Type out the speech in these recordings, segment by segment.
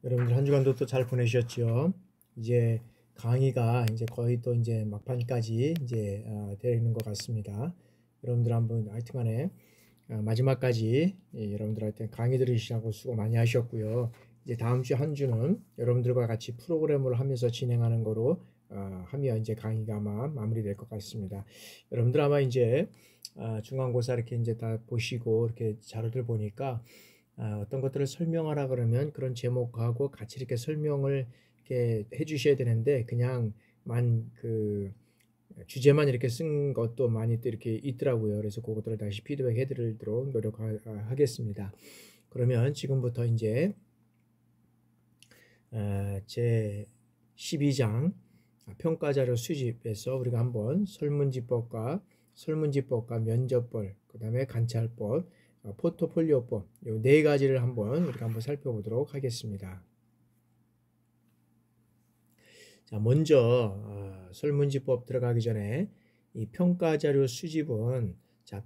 여러분들 한 주간도 또 잘 보내셨죠? 이제 강의가 이제 거의 또 이제 막판까지 이제 되는 것 같습니다. 여러분들 한번 하여튼간에 마지막까지 여러분들한테 강의 들으시라고 수고 많이 하셨고요. 이제 다음 주 한 주는 여러분들과 같이 프로그램을 하면서 진행하는 거로 하면 이제 강의가 아마 마무리될 것 같습니다. 여러분들 아마 이제 중간고사 이렇게 이제 다 보시고 이렇게 자료들 보니까 어떤 것들을 설명하라 그러면 그런 제목하고 같이 이렇게 설명을 이렇게 해 주셔야 되는데 그냥 그 주제만 이렇게 쓴 것도 많이 또 이렇게 있더라고요. 그래서 그것들을 다시 피드백 해드리도록 노력하겠습니다. 그러면 지금부터 이제 제 12장 평가자료 수집에서 우리가 한번 설문지법과 면접법, 그 다음에 관찰법, 포트폴리오법 이 네 가지를 우리가 한번 살펴보도록 하겠습니다. 자, 먼저 설문지법 들어가기 전에 이 평가자료 수집은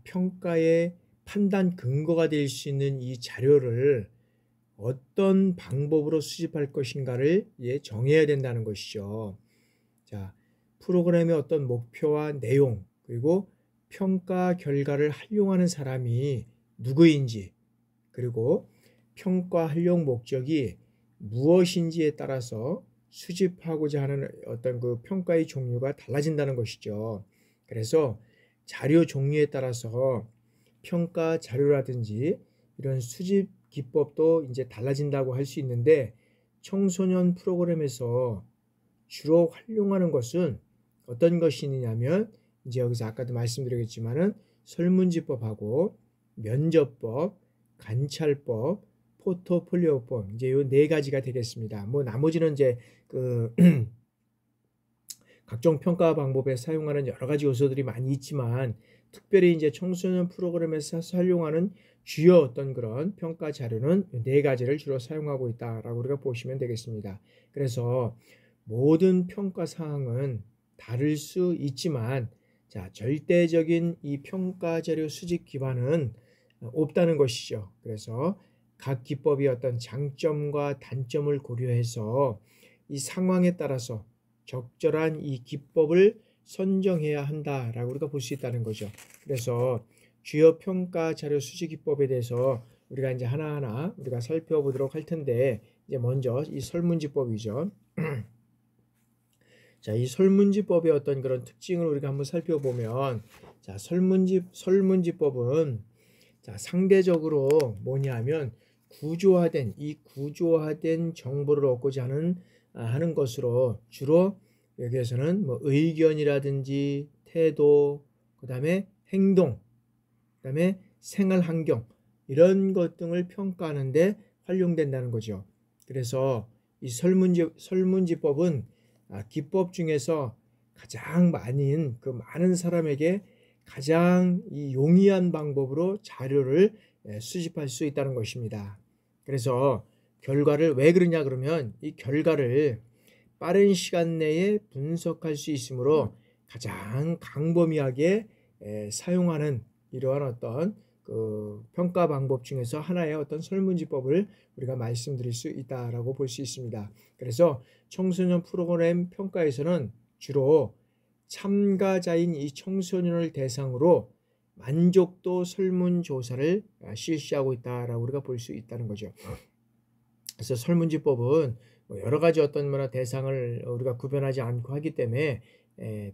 평가의 판단 근거가 될 수 있는 이 자료를 어떤 방법으로 수집할 것인가를 정해야 된다는 것이죠. 자, 프로그램의 어떤 목표와 내용 그리고 평가 결과를 활용하는 사람이 누구인지 그리고 평가 활용 목적이 무엇인지에 따라서 수집하고자 하는 어떤 그 평가의 종류가 달라진다는 것이죠. 그래서 자료 종류에 따라서 평가 자료라든지 이런 수집 기법도 이제 달라진다고 할 수 있는데 청소년 프로그램에서 주로 활용하는 것은 어떤 것이냐면 이제 여기서 아까도 말씀드렸지만은 설문지법하고 면접법, 관찰법, 포트폴리오법 이제 요 네 가지가 되겠습니다. 뭐 나머지는 이제 그 각종 평가 방법에 사용하는 여러 가지 요소들이 많이 있지만 특별히 이제 청소년 프로그램에서 활용하는 주요 어떤 그런 평가 자료는 네 가지를 주로 사용하고 있다라고 우리가 보시면 되겠습니다. 그래서 모든 평가 사항은 다를 수 있지만 절대적인 이 평가 자료 수집 기반은 없다는 것이죠. 그래서 각 기법이 어떤 장점과 단점을 고려해서 이 상황에 따라서 적절한 이 기법을 선정해야 한다라고 우리가 볼 수 있다는 거죠. 그래서 주요 평가 자료 수집 기법에 대해서 우리가 이제 하나하나 우리가 살펴보도록 할 텐데 이제 먼저 이 설문지법이죠. 자, 이 설문지법의 어떤 그런 특징을 우리가 한번 살펴보면 설문지법은 상대적으로 뭐냐면 구조화된 정보를 얻고자 하는 것으로 주로 여기에서는 뭐 의견이라든지 태도, 그 다음에 행동, 그 다음에 생활 환경 이런 것 등을 평가하는데 활용된다는 거죠. 그래서 이 설문지법은 기법 중에서 가장 많은 사람에게 가장 이 용이한 방법으로 자료를 수집할 수 있다는 것입니다. 그래서 결과를 왜 그러냐 그러면 이 결과를 빠른 시간 내에 분석할 수 있으므로 가장 광범위하게 사용하는 이러한 어떤 그 평가 방법 중에서 하나의 어떤 설문지법을 우리가 말씀드릴 수 있다라고 볼 수 있습니다. 그래서 청소년 프로그램 평가에서는 주로 참가자인 이 청소년을 대상으로 만족도 설문조사를 실시하고 있다라고 우리가 볼 수 있다는 거죠. 그래서 설문지법은 여러 가지 어떤 대상을 우리가 구별하지 않고 하기 때문에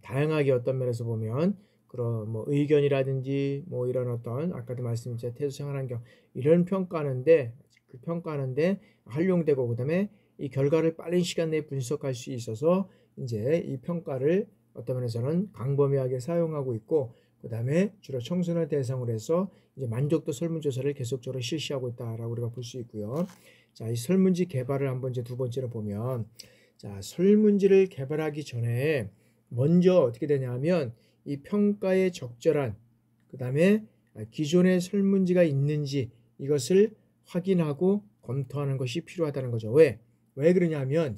다양하게 어떤 면에서 보면 그런 뭐 의견이라든지 뭐 이런 어떤 아까도 말씀드린 태도 생활 환경 이런 평가하는데 활용되고 그다음에 이 결과를 빠른 시간 내에 분석할 수 있어서 이제 이 평가를 어떤 면에서는 광범위하게 사용하고 있고 그다음에 주로 청소년 대상으로 해서 이제 만족도 설문조사를 계속적으로 실시하고 있다라고 우리가 볼 수 있고요. 자, 이 설문지 개발을 한번 이제 두 번째로 보면 설문지를 개발하기 전에 먼저 어떻게 되냐면 이 평가에 적절한 그다음에 기존의 설문지가 있는지 이것을 확인하고 검토하는 것이 필요하다는 거죠. 왜 그러냐면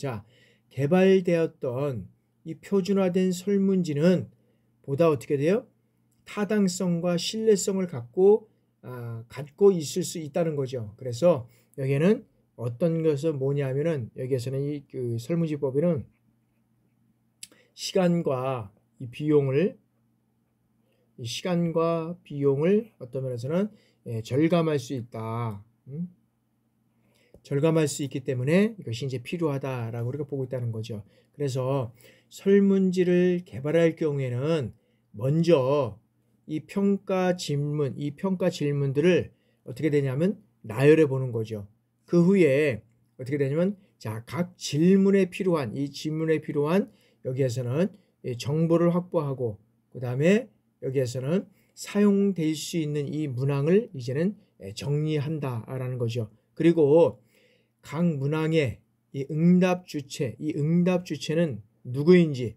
개발되었던 이 표준화된 설문지는 보다 어떻게 돼요? 타당성과 신뢰성을 갖고 있을 수 있다는 거죠. 그래서 여기에는 어떤 것은 뭐냐면은 여기에서는 이 그 설문지법에는 시간과 이 비용을 어떤 면에서는 절감할 수 있다. 절감할 수 있기 때문에 이것이 이제 필요하다라고 우리가 보고 있다는 거죠. 그래서 설문지를 개발할 경우에는 먼저 이 평가 질문들을 어떻게 되냐면 나열해 보는 거죠. 그 후에 어떻게 되냐면 자, 각 질문에 필요한 여기에서는 정보를 확보하고 그다음에 여기에서는 사용될 수 있는 이 문항을 이제는 정리한다라는 거죠. 그리고 각 문항의 이 응답 주체는 누구인지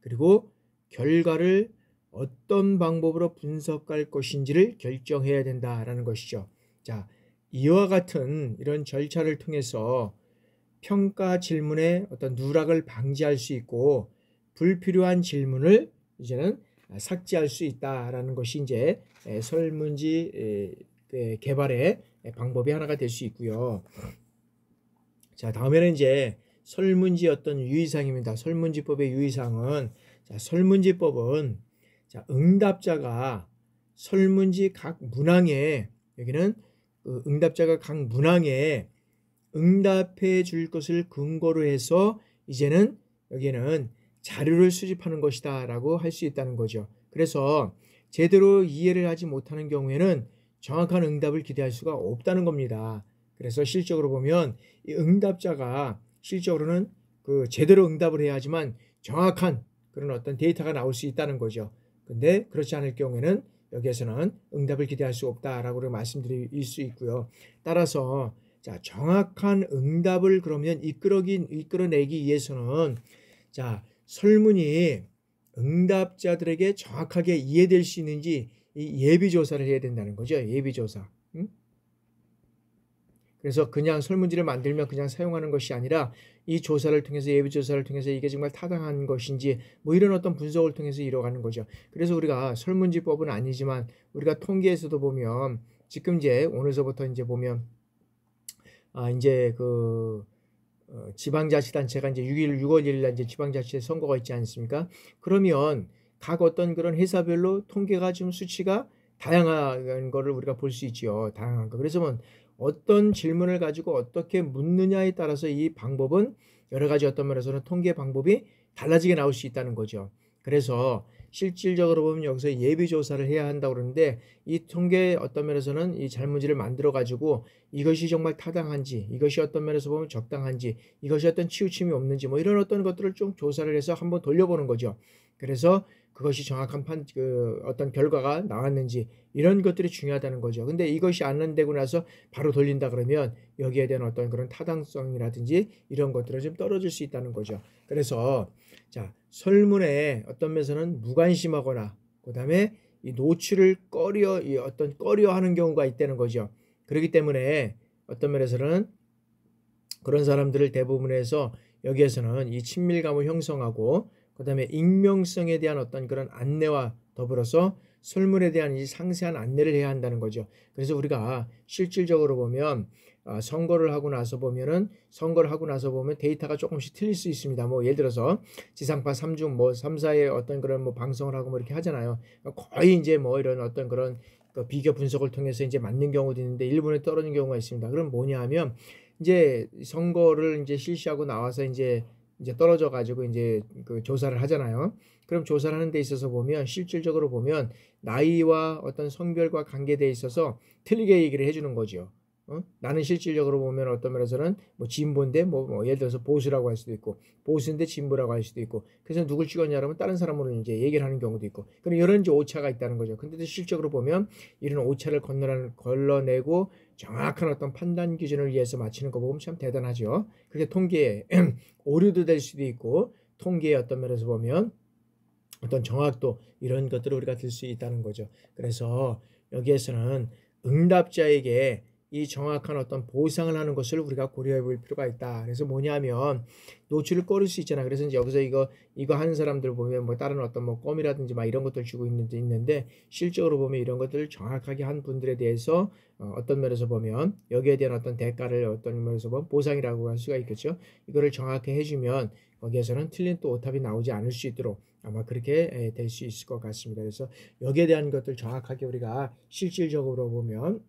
그리고 결과를 어떤 방법으로 분석할 것인지를 결정해야 된다라는 것이죠. 자, 이와 같은 이런 절차를 통해서 평가 질문의 어떤 누락을 방지할 수 있고 불필요한 질문을 이제는 삭제할 수 있다라는 것이 이제 설문지 개발의 방법이 하나가 될 수 있고요. 자, 다음에는 이제 설문지 어떤 유의사항입니다. 설문지법의 유의사항은 자, 설문지법은 자, 응답자가 설문지 각 문항에 여기는 응답자가 각 문항에 응답해 줄 것을 근거로 해서 이제는 여기에는 자료를 수집하는 것이다 라고 할 수 있다는 거죠. 그래서 제대로 이해를 하지 못하는 경우에는 정확한 응답을 기대할 수가 없다는 겁니다. 그래서 실적으로 보면 이 응답자가 실적으로는 그 제대로 응답을 해야 하지만 정확한 그런 어떤 데이터가 나올 수 있다는 거죠. 근데 그렇지 않을 경우에는 여기에서는 응답을 기대할 수 없다라고 말씀드릴 수 있고요. 따라서 자, 정확한 응답을 그러면 이끌어내기 위해서는 자, 설문이 응답자들에게 정확하게 이해될 수 있는지 이 예비조사를 해야 된다는 거죠. 예비조사. 그래서 그냥 설문지를 만들면 그냥 사용하는 것이 아니라 이 조사를 통해서 예비조사를 통해서 이게 정말 타당한 것인지 뭐 이런 어떤 분석을 통해서 이뤄가는 거죠. 그래서 우리가 설문지법은 아니지만 우리가 통계에서도 보면 지금 이제 오늘서부터 이제 보면 이제 그 지방자치단체가 이제 6월 1일 날 이제 지방자치 선거가 있지 않습니까? 그러면 각 어떤 그런 회사별로 통계가 좀 수치가 다양한 거를 우리가 볼 수 있죠. 다양한 거. 그래서 뭐 어떤 질문을 가지고 어떻게 묻느냐에 따라서 이 방법은 여러 가지 어떤 면에서는 통계 방법이 달라지게 나올 수 있다는 거죠. 그래서 실질적으로 보면 여기서 예비조사를 해야 한다고 그러는데 이 통계 어떤 면에서는 이 잘문지를 만들어 가지고 이것이 정말 타당한지 이것이 어떤 면에서 보면 적당한지 이것이 어떤 치우침이 없는지 뭐 이런 어떤 것들을 좀 조사를 해서 한번 돌려보는 거죠. 그래서 그것이 정확한 어떤 결과가 나왔는지 이런 것들이 중요하다는 거죠. 근데 이것이 안 되고 나서 바로 돌린다 그러면 여기에 대한 어떤 그런 타당성이라든지 이런 것들은 좀 떨어질 수 있다는 거죠. 그래서 자, 설문에 어떤 면에서는 무관심하거나 그다음에 이 노출을 꺼려하는 경우가 있다는 거죠. 그렇기 때문에 어떤 면에서는 그런 사람들을 대부분에서 여기에서는 이 친밀감을 형성하고 그다음에 익명성에 대한 어떤 그런 안내와 더불어서 설문에 대한 이 상세한 안내를 해야 한다는 거죠. 그래서 우리가 실질적으로 보면 선거를 하고 나서 보면 데이터가 조금씩 틀릴 수 있습니다. 뭐 예를 들어서 지상파 3중 뭐 3사의 어떤 그런 뭐 방송을 하고 뭐 이렇게 하잖아요. 거의 이제 뭐 이런 어떤 그런 비교 분석을 통해서 이제 맞는 경우도 있는데 일본에 떨어진 경우가 있습니다. 그럼 뭐냐 하면 이제 선거를 이제 실시하고 나와서 이제 떨어져 가지고 이제 그 조사를 하잖아요. 그럼 조사를 하는 데 있어서 보면 실질적으로 보면 나이와 어떤 성별과 관계되어 있어서 틀리게 얘기를 해주는 거죠. 나는 실질적으로 보면 어떤 면에서는 뭐 진보인데 뭐 예를 들어서 보수라고 할 수도 있고 보수인데 진보라고 할 수도 있고 그래서 누굴 찍었냐면 다른 사람으로 이제 얘기를 하는 경우도 있고 그런 이런 이제 오차가 있다는 거죠. 근데도 실질적으로 보면 이런 오차를 걸러내고 정확한 어떤 판단 기준을 위해서 맞추는 거 보면 참 대단하죠. 그게 통계에 오류도 될 수도 있고 통계의 어떤 면에서 보면 어떤 정확도 이런 것들을 우리가 들 수 있다는 거죠. 그래서 여기에서는 응답자에게 이 정확한 어떤 보상을 하는 것을 우리가 고려해 볼 필요가 있다. 그래서 뭐냐면 노출을 꺼릴 수 있잖아. 그래서 이제 여기서 이거 하는 사람들 보면 뭐 다른 어떤 뭐 껌이라든지 막 이런 것들 주고 있는데 실적으로 보면 이런 것들을 정확하게 한 분들에 대해서 어떤 면에서 보면 여기에 대한 어떤 대가를 어떤 면에서 보면 보상이라고 할 수가 있겠죠. 이거를 정확히 해주면 거기에서는 틀린 또 오답이 나오지 않을 수 있도록 아마 그렇게 될 수 있을 것 같습니다. 그래서 여기에 대한 것들 정확하게 우리가 실질적으로 보면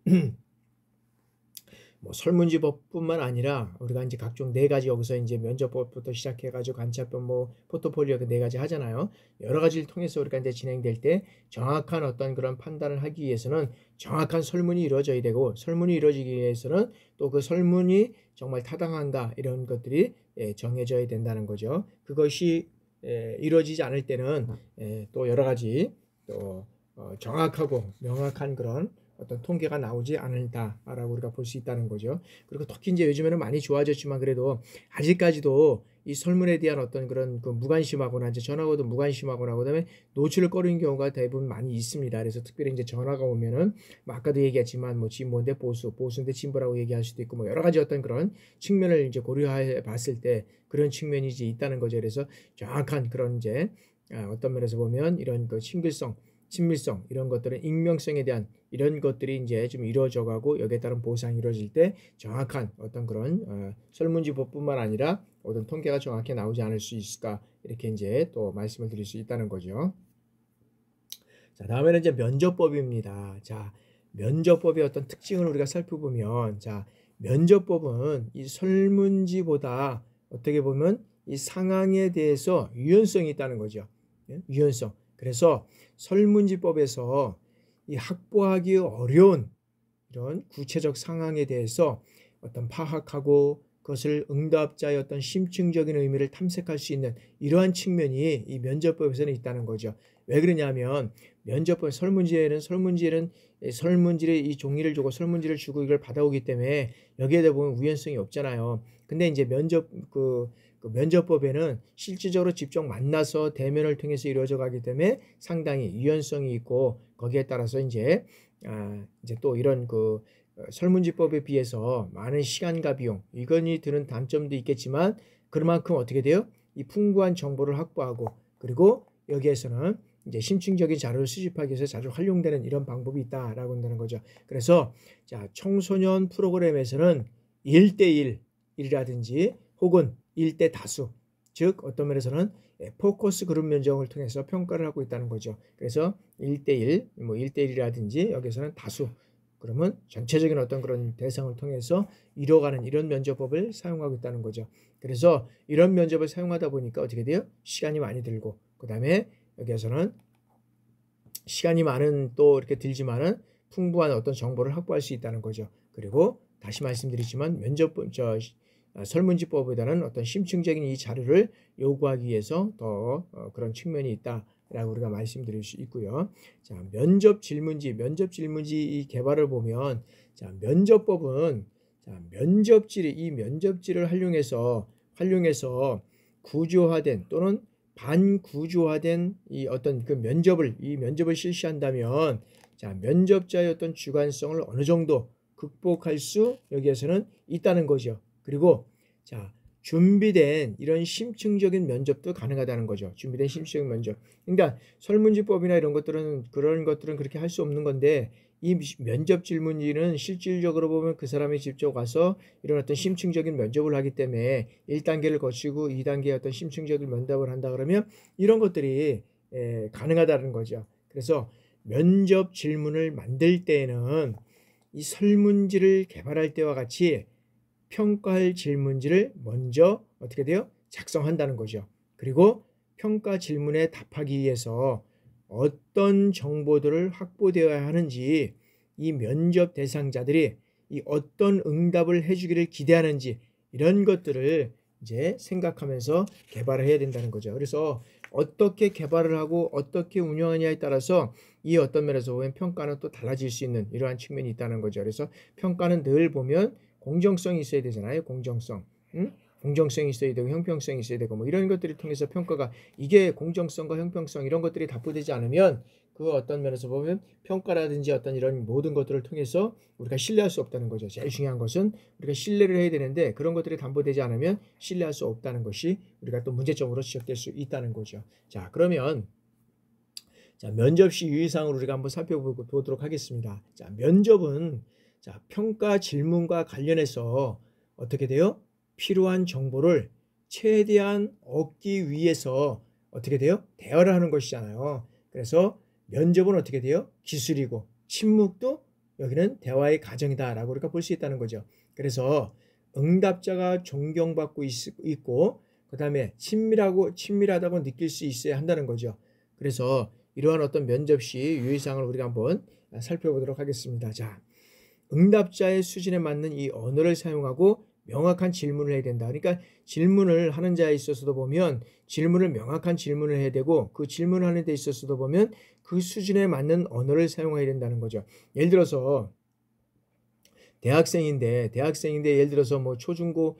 뭐 설문지법뿐만 아니라 우리가 이제 각종 네 가지 여기서 이제 면접법부터 시작해가지고 관찰법 뭐 포트폴리오 그 네 가지 하잖아요. 여러 가지를 통해서 우리가 이제 진행될 때 정확한 어떤 그런 판단을 하기 위해서는 정확한 설문이 이루어져야 되고 설문이 이루어지기 위해서는 또 그 설문이 정말 타당한가 이런 것들이 정해져야 된다는 거죠. 그것이 이루어지지 않을 때는 또 여러 가지 또 정확하고 명확한 그런 어떤 통계가 나오지 않는다라고 우리가 볼 수 있다는 거죠. 그리고 특히 이제 요즘에는 많이 좋아졌지만 그래도 아직까지도 이 설문에 대한 어떤 그런 그 무관심하거나 이제 전화가도 무관심하거나 그다음에 노출을 꺼리는 경우가 대부분 많이 있습니다. 그래서 특별히 이제 전화가 오면은 뭐 아까도 얘기했지만 뭐 진보인데 보수인데 진보라고 얘기할 수도 있고 뭐 여러 가지 어떤 그런 측면을 이제 고려해 봤을 때 그런 측면이 이제 있다는 거죠. 그래서 정확한 그런 이제 어떤 면에서 보면 이런 그 친밀성 이런 것들은 익명성에 대한 이런 것들이 이제 좀 이루어져 가고 여기에 따른 보상이 이루어질 때 정확한 어떤 그런 설문지법뿐만 아니라 어떤 통계가 정확히 나오지 않을 수 있을까 이렇게 이제 또 말씀을 드릴 수 있다는 거죠. 자, 다음에는 이제 면접법입니다. 자, 면접법의 어떤 특징을 우리가 살펴보면 자, 면접법은 이 설문지보다 어떻게 보면 이 상황에 대해서 유연성이 있다는 거죠. 유연성. 그래서 설문지법에서 이 확보하기 어려운 이런 구체적 상황에 대해서 어떤 파악하고 그것을 응답자의 어떤 심층적인 의미를 탐색할 수 있는 이러한 측면이 이 면접법에서는 있다는 거죠. 왜 그러냐면 면접법 설문지에는 설문지를 이 종이를 주고 설문지를 주고 이걸 받아오기 때문에 여기에 대해 보면 우연성이 없잖아요. 근데 이제 면접법에는 실질적으로 직접 만나서 대면을 통해서 이루어져 가기 때문에 상당히 유연성이 있고 거기에 따라서 이제 또 이런 그 설문지법에 비해서 많은 시간과 비용 이건이 드는 단점도 있겠지만 그만큼 어떻게 돼요? 이 풍부한 정보를 확보하고 그리고 여기에서는 이제 심층적인 자료를 수집하기 위해서 자주 활용되는 이런 방법이 있다라고 한다는 거죠. 그래서 자, 청소년 프로그램에서는 1대1이라든지 혹은 1대 다수 즉 어떤 면에서는 포커스 그룹 면접을 통해서 평가를 하고 있다는 거죠. 그래서 1대1, 뭐 1대1이라든지 여기서는 다수 그러면 전체적인 어떤 그런 대상을 통해서 이뤄가는 이런 면접법을 사용하고 있다는 거죠. 그래서 이런 면접을 사용하다 보니까 어떻게 돼요? 시간이 많이 들고 그 다음에 여기에서는 시간이 많은 또 이렇게 들지만은 풍부한 어떤 정보를 확보할 수 있다는 거죠. 그리고 다시 말씀드리지만 설문지법보다는 어떤 심층적인 이 자료를 요구하기 위해서 더 그런 측면이 있다라고 우리가 말씀드릴 수 있고요. 자, 면접 질문지 이 개발을 보면 자, 면접법은 자, 면접지를 활용해서 구조화된 또는 반구조화된 이 어떤 그 면접을 실시한다면 자, 면접자의 어떤 주관성을 어느 정도 극복할 수 여기에서는 있다는 거죠. 그리고 자, 준비된 이런 심층적인 면접도 가능하다는 거죠. 준비된 심층적 면접. 그러니까 설문지법이나 이런 것들은 그런 것들은 그렇게 할 수 없는 건데 이 면접 질문지는 실질적으로 보면 그 사람이 직접 가서 이런 어떤 심층적인 면접을 하기 때문에 1단계를 거치고 2단계의 어떤 심층적인 면접을 한다 그러면 이런 것들이 가능하다는 거죠. 그래서 면접 질문을 만들 때에는 이 설문지를 개발할 때와 같이 평가할 질문지를 먼저 어떻게 돼요? 작성한다는 거죠. 그리고 평가 질문에 답하기 위해서 어떤 정보들을 확보되어야 하는지 이 면접 대상자들이 이 어떤 응답을 해주기를 기대하는지 이런 것들을 이제 생각하면서 개발을 해야 된다는 거죠. 그래서 어떻게 개발을 하고 어떻게 운영하냐에 따라서 이 어떤 면에서 보면 평가는 또 달라질 수 있는 이러한 측면이 있다는 거죠. 그래서 평가는 늘 보면 공정성이 있어야 되잖아요. 공정성. 공정성이 있어야 되고 형평성이 있어야 되고 뭐 이런 것들을 통해서 평가가 이게 공정성과 형평성 이런 것들이 답보되지 않으면 그 어떤 면에서 보면 평가라든지 어떤 이런 모든 것들을 통해서 우리가 신뢰할 수 없다는 거죠. 제일 중요한 것은 우리가 신뢰를 해야 되는데 그런 것들이 담보되지 않으면 신뢰할 수 없다는 것이 우리가 또 문제점으로 지적될 수 있다는 거죠. 자, 그러면 자, 면접 시 유의사항을 우리가 한번 살펴보도록 하겠습니다. 자, 면접은 자, 평가 질문과 관련해서 어떻게 돼요? 필요한 정보를 최대한 얻기 위해서 어떻게 돼요? 대화를 하는 것이잖아요. 그래서 면접은 어떻게 돼요? 기술이고 침묵도 여기는 대화의 과정이다라고 우리가 볼 수 있다는 거죠. 그래서 응답자가 존경받고 있고 그 다음에 친밀하다고 느낄 수 있어야 한다는 거죠. 그래서 이러한 어떤 면접 시 유의사항을 우리가 한번 살펴보도록 하겠습니다. 자, 응답자의 수준에 맞는 이 언어를 사용하고 명확한 질문을 해야 된다. 그러니까 질문을 하는 자에 있어서도 보면 질문을 명확한 질문을 해야 되고 그 질문하는 데 있어서도 보면 그 수준에 맞는 언어를 사용해야 된다는 거죠. 예를 들어서 대학생인데 예를 들어서 뭐 초중고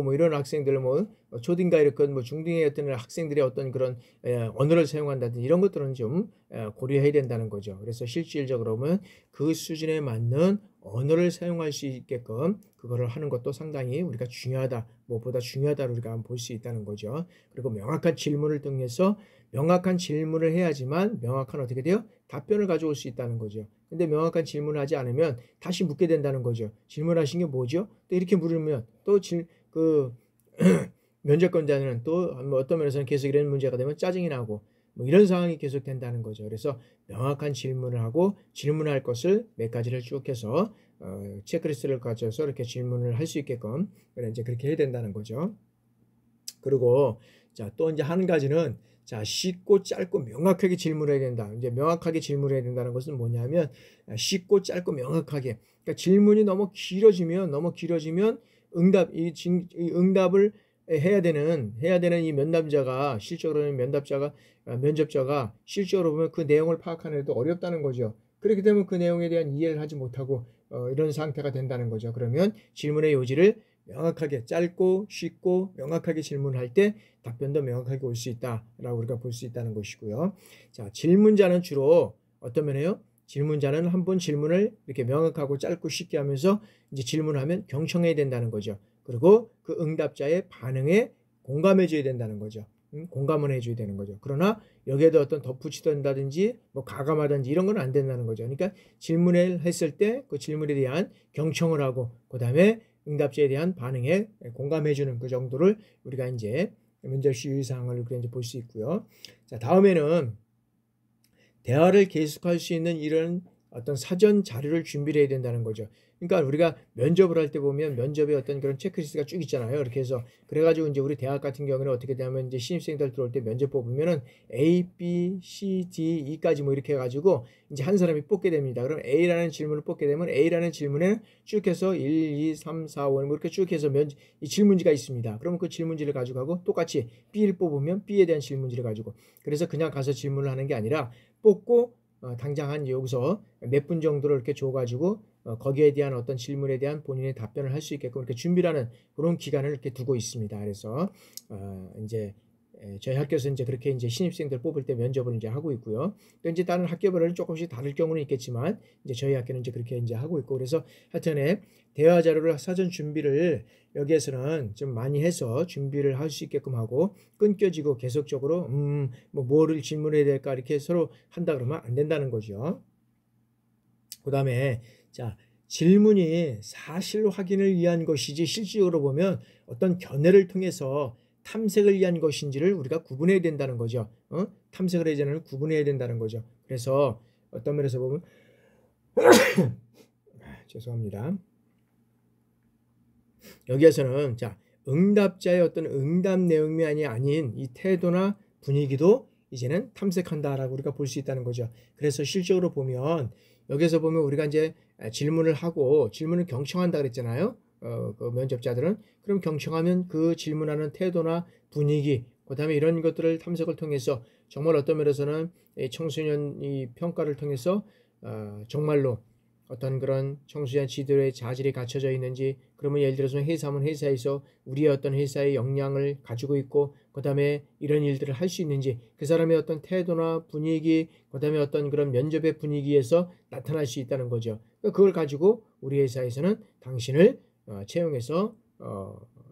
뭐 이런 학생들 뭐 초딩가 이렇게 뭐 중딩의 어떤 학생들의 어떤 그런 언어를 사용한다든지 이런 것들은 좀 고려해야 된다는 거죠. 그래서 실질적으로 보면 그 수준에 맞는 언어를 사용할 수 있게끔 그거를 하는 것도 상당히 우리가 중요하다, 무엇보다 중요하다고 우리가 한번 볼 수 있다는 거죠. 그리고 명확한 질문을 통해서 명확한 질문을 해야지만 명확한 어떻게 돼요? 답변을 가져올 수 있다는 거죠. 근데 명확한 질문을 하지 않으면 다시 묻게 된다는 거죠. 질문하신 게 뭐죠? 또 이렇게 물으면 또 면접관자는 또 어떤 면에서는 계속 이런 문제가 되면 짜증이 나고 뭐 이런 상황이 계속 된다는 거죠. 그래서 명확한 질문을 하고 질문할 것을 몇 가지를 쭉 해서 체크리스트를 가져서 이렇게 질문을 할 수 있게끔 이제 그렇게 해야 된다는 거죠. 그리고 자, 또 이제 한 가지는 자, 쉽고 짧고 명확하게 질문해야 된다. 이제 명확하게 질문해야 된다는 것은 뭐냐면 쉽고 짧고 명확하게. 그러니까 질문이 너무 길어지면 응답을 해야 되는 이 면담자가 실적으로는 면접자가 실적으로 보면 그 내용을 파악하는 데도 어렵다는 거죠. 그렇게 되면 그 내용에 대한 이해를 하지 못하고 이런 상태가 된다는 거죠. 그러면 질문의 요지를 명확하게 짧고 쉽고 명확하게 질문할 때 답변도 명확하게 올 수 있다라고 우리가 볼 수 있다는 것이고요. 자, 질문자는 주로 어떤 면이에요? 질문자는 한 번 질문을 이렇게 명확하고 짧고 쉽게 하면서 이제 질문하면 경청해야 된다는 거죠. 그리고 그 응답자의 반응에 공감해 줘야 된다는 거죠. 공감을 해줘야 되는 거죠. 그러나 여기에도 어떤 덧붙이든다든지 뭐 가감하든지 이런 건 안 된다는 거죠. 그러니까 질문을 했을 때 그 질문에 대한 경청을 하고 그 다음에 응답자에 대한 반응에 공감해주는 그 정도를 우리가 이제 면접 시 유의사항을 이제 볼 수 있고요. 자, 다음에는 대화를 계속할 수 있는 이런 어떤 사전 자료를 준비를 해야 된다는 거죠. 그러니까 우리가 면접을 할 때 보면 면접에 어떤 그런 체크리스트가 쭉 있잖아요. 이렇게 해서 그래가지고 이제 우리 대학 같은 경우는 어떻게 되냐면 이제 신입생들 들어올 때 면접 뽑으면은 A, B, C, D, E까지 뭐 이렇게 해가지고 이제 한 사람이 뽑게 됩니다. 그럼 A라는 질문을 뽑게 되면 A라는 질문에 쭉 해서 1, 2, 3, 4, 5 뭐 이렇게 쭉 해서 이 질문지가 있습니다. 그러면 그 질문지를 가지고 하고 똑같이 B를 뽑으면 B에 대한 질문지를 가지고 그래서 그냥 가서 질문을 하는 게 아니라 뽑고 당장 한 여기서 몇 분 정도를 이렇게 줘가지고 거기에 대한 어떤 질문에 대한 본인의 답변을 할 수 있게끔 이렇게 준비를 하는 그런 기간을 이렇게 두고 있습니다. 그래서 이제 저희 학교에서 이제 그렇게 이제 신입생들 뽑을 때 면접을 이제 하고 있고요. 또 이제 다른 학교별로 조금씩 다를 경우는 있겠지만 이제 저희 학교는 이제 그렇게 이제 하고 있고 그래서 하여튼에 대화 자료를 사전 준비를 여기에서는 좀 많이 해서 준비를 할 수 있게끔 하고 끊겨지고 계속적으로 뭐 뭐를 질문해야 될까 이렇게 서로 한다 그러면 안 된다는 거죠. 그 다음에 자, 질문이 사실 확인을 위한 것이지 실질적으로 보면 어떤 견해를 통해서 탐색을 위한 것인지를 우리가 구분해야 된다는 거죠. 탐색을 해야 되는 구분해야 된다는 거죠. 그래서 어떤 면에서 보면 죄송합니다. 여기에서는 자, 응답자의 어떤 응답 내용이 아닌 이 태도나 분위기도 이제는 탐색한다라고 우리가 볼 수 있다는 거죠. 그래서 실적으로 보면 여기서 보면 우리가 이제 질문을 하고 질문을 경청한다 그랬잖아요. 그 면접자들은 그럼 경청하면 그 질문하는 태도나 분위기 그다음에 이런 것들을 탐색을 통해서 정말 어떤 면에서는 청소년 이 평가를 통해서 정말로 어떤 그런 청소년 지도의 자질이 갖춰져 있는지, 그러면 예를 들어서 회사면 회사에서 우리의 어떤 회사의 역량을 가지고 있고, 그 다음에 이런 일들을 할 수 있는지, 그 사람의 어떤 태도나 분위기, 그 다음에 어떤 그런 면접의 분위기에서 나타날 수 있다는 거죠. 그걸 가지고 우리 회사에서는 당신을 채용해서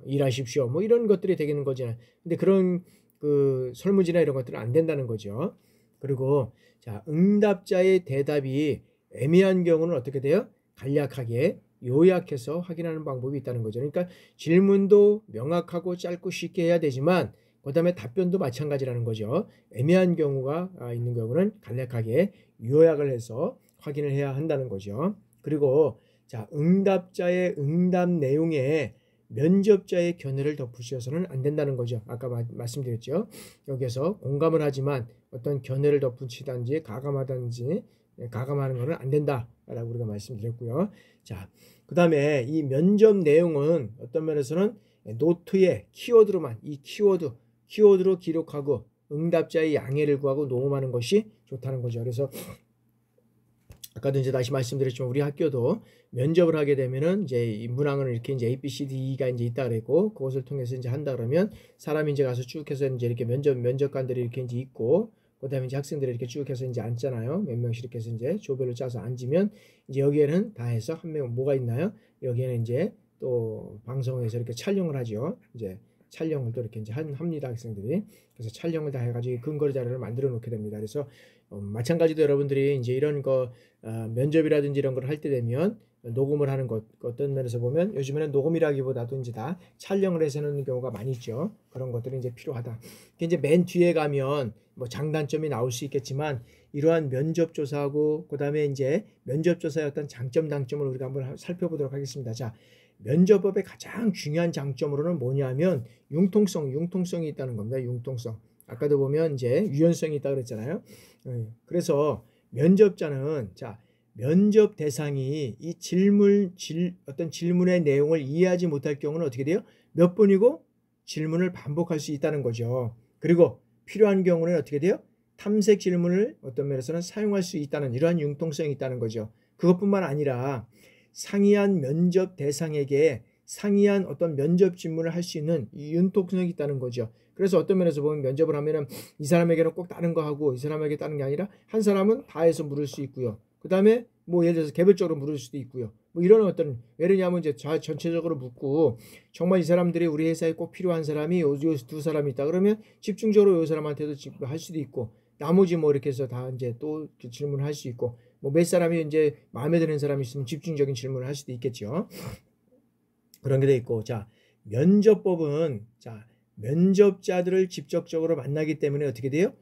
일하십시오, 뭐 이런 것들이 되겠는 거잖아요. 근데 그런 그 설문지나 이런 것들은 안 된다는 거죠. 그리고 자, 응답자의 대답이 애매한 경우는 어떻게 돼요? 간략하게 요약해서 확인하는 방법이 있다는 거죠. 그러니까 질문도 명확하고 짧고 쉽게 해야 되지만, 그 다음에 답변도 마찬가지라는 거죠. 애매한 경우가 있는 경우는 간략하게 요약을 해서 확인을 해야 한다는 거죠. 그리고 자, 응답자의 응답 내용에 면접자의 견해를 덧붙여서는 안 된다는 거죠. 아까 말씀드렸죠. 여기서 공감을 하지만 어떤 견해를 덧붙이든지 가감하든지, 가감하는 것은 안 된다라고 우리가 말씀드렸고요. 자, 그 다음에 이 면접 내용은 어떤 면에서는 노트에 키워드로만, 이 키워드로 기록하고 응답자의 양해를 구하고 녹음하는 것이 좋다는 거죠. 그래서 아까도 이제 다시 말씀드렸지만 우리 학교도 면접을 하게 되면은 이제 이 문항을 이렇게 이제 A, B, C, D가 이제 있다 그랬고, 그것을 통해서 이제 한다 그러면 사람이 이제 가서 쭉 해서 이제 이렇게 면접관들이 이렇게 이제 있고, 그다음에 이제 학생들이 이렇게 쭉 해서 이제 앉잖아요. 몇 명씩 이렇게 해서 이제 조별로 짜서 앉으면 이제 여기에는 다 해서 한 명 뭐가 있나요? 여기에는 이제 또 방송에서 이렇게 촬영을 하죠. 이제 촬영을 또 이렇게 이제 합니다, 학생들이. 그래서 촬영을 다 해가지고 근거리 자료를 만들어 놓게 됩니다. 그래서 마찬가지로 여러분들이 이제 이런 거 면접이라든지 이런 걸 할 때 되면 녹음을 하는 것, 어떤 면에서 보면 요즘에는 녹음이라기보다도 이제 다 촬영을 해서 하는 경우가 많이 있죠. 그런 것들이 이제 필요하다. 이제 맨 뒤에 가면 뭐 장단점이 나올 수 있겠지만, 이러한 면접 조사하고 그 다음에 이제 면접 조사의 어떤 장점, 단점을 우리가 한번 살펴보도록 하겠습니다. 자, 면접법의 가장 중요한 장점으로는 뭐냐면 융통성이 있다는 겁니다. 융통성. 아까도 보면 이제 유연성이 있다 그랬잖아요. 그래서 면접자는 자, 면접 대상이 이 어떤 질문의 내용을 이해하지 못할 경우는 어떻게 돼요? 몇 번이고 질문을 반복할 수 있다는 거죠. 그리고 필요한 경우는 어떻게 돼요? 탐색 질문을 어떤 면에서는 사용할 수 있다는 이러한 융통성이 있다는 거죠. 그것뿐만 아니라 상이한 면접 대상에게 상이한 어떤 면접 질문을 할 수 있는 이 융통성이 있다는 거죠. 그래서 어떤 면에서 보면 면접을 하면은 이 사람에게는 꼭 다른 거 하고 이 사람에게 다른 게 아니라 한 사람은 다 해서 물을 수 있고요. 그 다음에 뭐 예를 들어서 개별적으로 물을 수도 있고요. 뭐 이런 어떤, 왜냐하면 이제 전체적으로 묻고 정말 이 사람들이 우리 회사에 꼭 필요한 사람이 요 두 사람이 있다 그러면 집중적으로 요 사람한테도 할 수도 있고, 나머지 뭐 이렇게 해서 다 이제 또 질문을 할 수 있고, 뭐 몇 사람이 이제 마음에 드는 사람이 있으면 집중적인 질문을 할 수도 있겠죠. 그런 게 돼 있고, 자, 면접법은 자, 면접자들을 직접적으로 만나기 때문에 어떻게 돼요?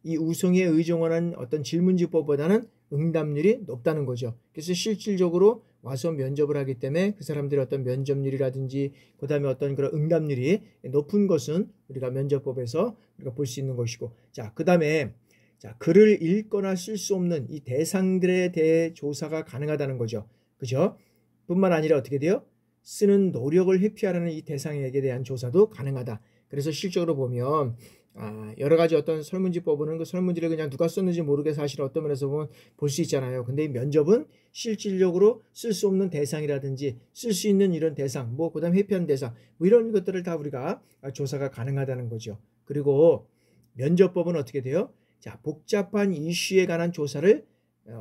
이 우송에 의존하는 어떤 질문지법보다는 응답률이 높다는 거죠. 그래서 실질적으로 와서 면접을 하기 때문에 그 사람들의 어떤 면접률이라든지 그 다음에 어떤 그런 응답률이 높은 것은 우리가 면접법에서 우리가 볼 수 있는 것이고, 자, 그 다음에 자, 글을 읽거나 쓸 수 없는 이 대상들에 대해 조사가 가능하다는 거죠. 그죠? 뿐만 아니라 어떻게 돼요? 쓰는 노력을 회피하라는 이 대상에게 대한 조사도 가능하다. 그래서 실적으로 보면 여러 가지 어떤 설문지법은 그 설문지를 그냥 누가 썼는지 모르게 사실 어떤 면에서 보면 볼 수 있잖아요. 근데 이 면접은 실질적으로 쓸 수 없는 대상이라든지 쓸 수 있는 이런 대상, 뭐 그다음 회피한 대상, 뭐 이런 것들을 다 우리가 조사가 가능하다는 거죠. 그리고 면접법은 어떻게 돼요? 자, 복잡한 이슈에 관한 조사를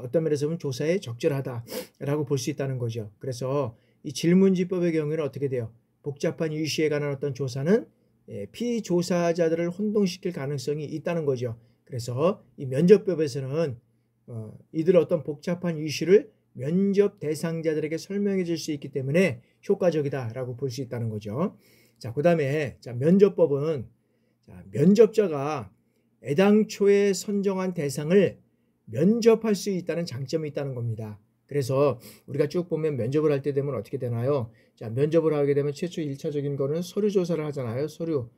어떤 면에서 보면 조사에 적절하다라고 볼 수 있다는 거죠. 그래서 이 질문지법의 경우에는 어떻게 돼요? 복잡한 이슈에 관한 어떤 조사는 피조사자들을 혼동시킬 가능성이 있다는 거죠. 그래서 이 면접법에서는 이들 어떤 복잡한 이슈를 면접 대상자들에게 설명해 줄 수 있기 때문에 효과적이다라고 볼 수 있다는 거죠. 자, 그 다음에 면접법은 면접자가 애당초에 선정한 대상을 면접할 수 있다는 장점이 있다는 겁니다. 그래서 우리가 쭉 보면 면접을 할 때 되면 어떻게 되나요? 자, 면접을 하게 되면 최초 1차적인 거는 서류 조사를 하잖아요. 서류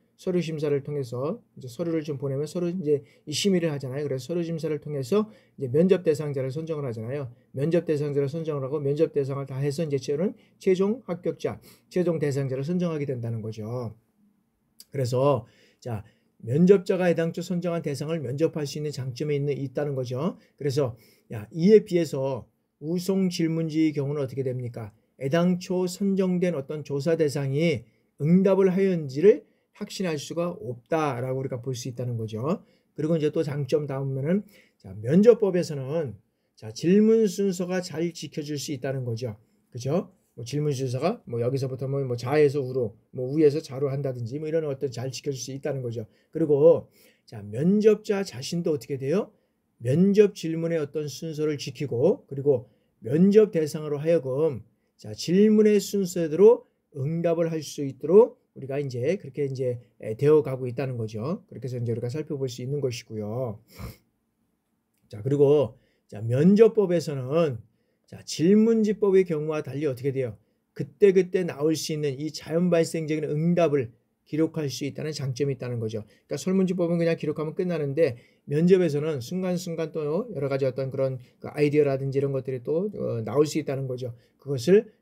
심사를 통해서 이제 서류를 좀 보내면 서류 이제 이 심의를 하잖아요. 그래서 서류 심사를 통해서 이제 면접 대상자를 선정을 하잖아요. 면접 대상자를 선정을 하고 면접 대상을 다 해서 이제 최종 합격자, 최종 대상자를 선정하게 된다는 거죠. 그래서 자, 면접자가 애당초 선정한 대상을 면접할 수 있는 장점이 있다는 거죠. 그래서 이에 비해서 우송 질문지의 경우는 어떻게 됩니까? 애당초 선정된 어떤 조사 대상이 응답을 하였는지를 확신할 수가 없다라고 우리가 볼 수 있다는 거죠. 그리고 이제 또 장점 다음에는 자, 면접법에서는 자, 질문 순서가 잘 지켜질 수 있다는 거죠. 그죠? 뭐 질문 순서가 뭐 여기서부터 뭐 자에서 우로, 뭐 우에서 자로 한다든지 뭐 이런 어떤 잘 지켜질 수 있다는 거죠. 그리고 자, 면접자 자신도 어떻게 돼요? 면접 질문의 어떤 순서를 지키고 그리고 면접 대상으로 하여금 자, 질문의 순서대로 응답을 할 수 있도록 우리가 이제 그렇게 이제 되어 가고 있다는 거죠. 그렇게 해서 이제 우리가 살펴볼 수 있는 것이고요. 자, 그리고 자, 면접법에서는 자, 질문지법의 경우와 달리 어떻게 돼요? 그때그때 나올 수 있는 이 자연 발생적인 응답을 기록할 수 있다는 장점이 있다는 거죠. 그러니까 설문지법은 그냥 기록하면 끝나는데 면접에서는 순간순간 또 여러 가지 어떤 그런 그 아이디어라든지 이런 것들이 또 나올 수 있다는 거죠. 그것을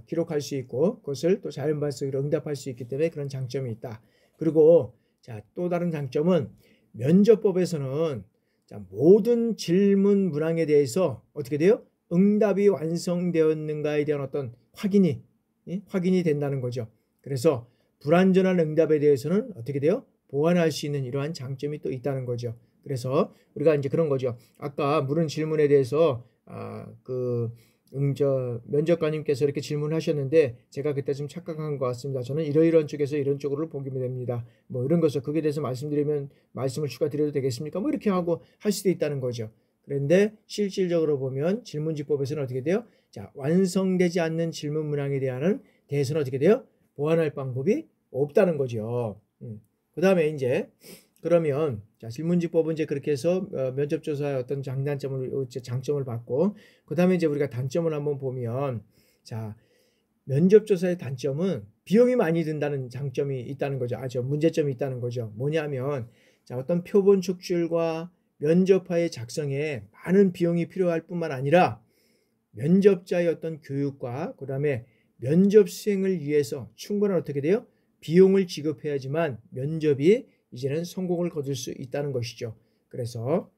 기록할 수 있고 그것을 또 자연 발생으로 응답할 수 있기 때문에 그런 장점이 있다. 그리고 자, 또 다른 장점은 면접법에서는 자, 모든 질문 문항에 대해서 어떻게 돼요? 응답이 완성되었는가에 대한 어떤 확인이 된다는 거죠. 그래서 불완전한 응답에 대해서는 어떻게 돼요? 보완할 수 있는 이러한 장점이 또 있다는 거죠. 그래서 우리가 이제 그런 거죠. 아까 물은 질문에 대해서 면접관님께서 이렇게 질문하셨는데 제가 그때 좀 착각한 것 같습니다. 저는 이러이러한 쪽에서 이런 쪽으로 보게 됩니다. 뭐 이런 것을 거기에 대해서 말씀드리면 말씀을 추가드려도 되겠습니까? 뭐 이렇게 하고 할 수도 있다는 거죠. 그런데 실질적으로 보면 질문지법에서는 어떻게 돼요? 자, 완성되지 않는 질문 문항에 대해서는 어떻게 돼요? 보완할 방법이 없다는 거죠. 그 다음에 이제 그러면 자, 질문지법은 이제 그렇게 해서 면접조사의 어떤 장점을 받고 그 다음에 이제 우리가 단점을 한번 보면 자, 면접조사의 단점은 비용이 많이 든다는 장점이 있다는 거죠. 문제점이 있다는 거죠. 뭐냐면 자, 어떤 표본 축출과 면접파의 작성에 많은 비용이 필요할 뿐만 아니라 면접자의 어떤 교육과 그 다음에 면접 수행을 위해서 충분한 어떻게 돼요? 비용을 지급해야지만 면접이 이제는 성공을 거둘 수 있다는 것이죠. 그래서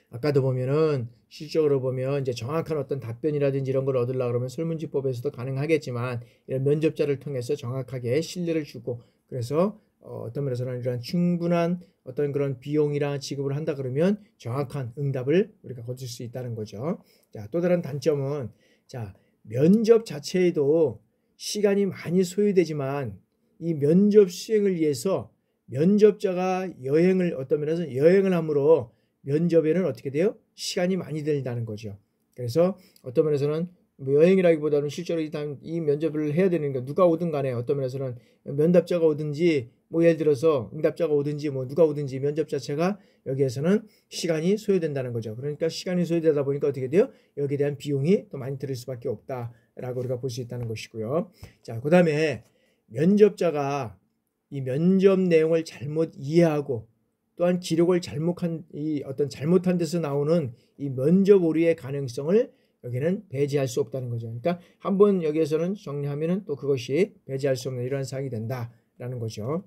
아까도 보면은 실적으로 보면 이제 정확한 어떤 답변이라든지 이런 걸 얻으려고 그러면 설문지법에서도 가능하겠지만 이런 면접자를 통해서 정확하게 신뢰를 주고 그래서 어떤 면에서는 이런 충분한 어떤 그런 비용이랑 지급을 한다 그러면 정확한 응답을 우리가 거둘 수 있다는 거죠. 자, 또 다른 단점은 자, 면접 자체에도 시간이 많이 소요되지만 이 면접 수행을 위해서 면접자가 어떤 면에서 여행을 함으로 면접에는 어떻게 돼요? 시간이 많이 들다는 거죠. 그래서 어떤 면에서는 뭐 여행이라기보다는 실제로 이 면접을 해야 되는 거 누가 오든 간에 어떤 면에서는 면답자가 오든지 뭐 예를 들어서 응답자가 오든지 뭐 누가 오든지 면접 자체가 여기에서는 시간이 소요된다는 거죠. 그러니까 시간이 소요되다 보니까 어떻게 돼요? 여기에 대한 비용이 또 많이 들을 수밖에 없다라고 우리가 볼 수 있다는 것이고요. 자, 그 다음에 면접자가 이 면접 내용을 잘못 이해하고 또한 기록을 잘못한 데서 나오는 이 면접 오류의 가능성을 여기는 배제할 수 없다는 거죠. 그러니까 한번 여기에서는 정리하면은 또 그것이 배제할 수 없는 이러한 사항이 된다라는 거죠.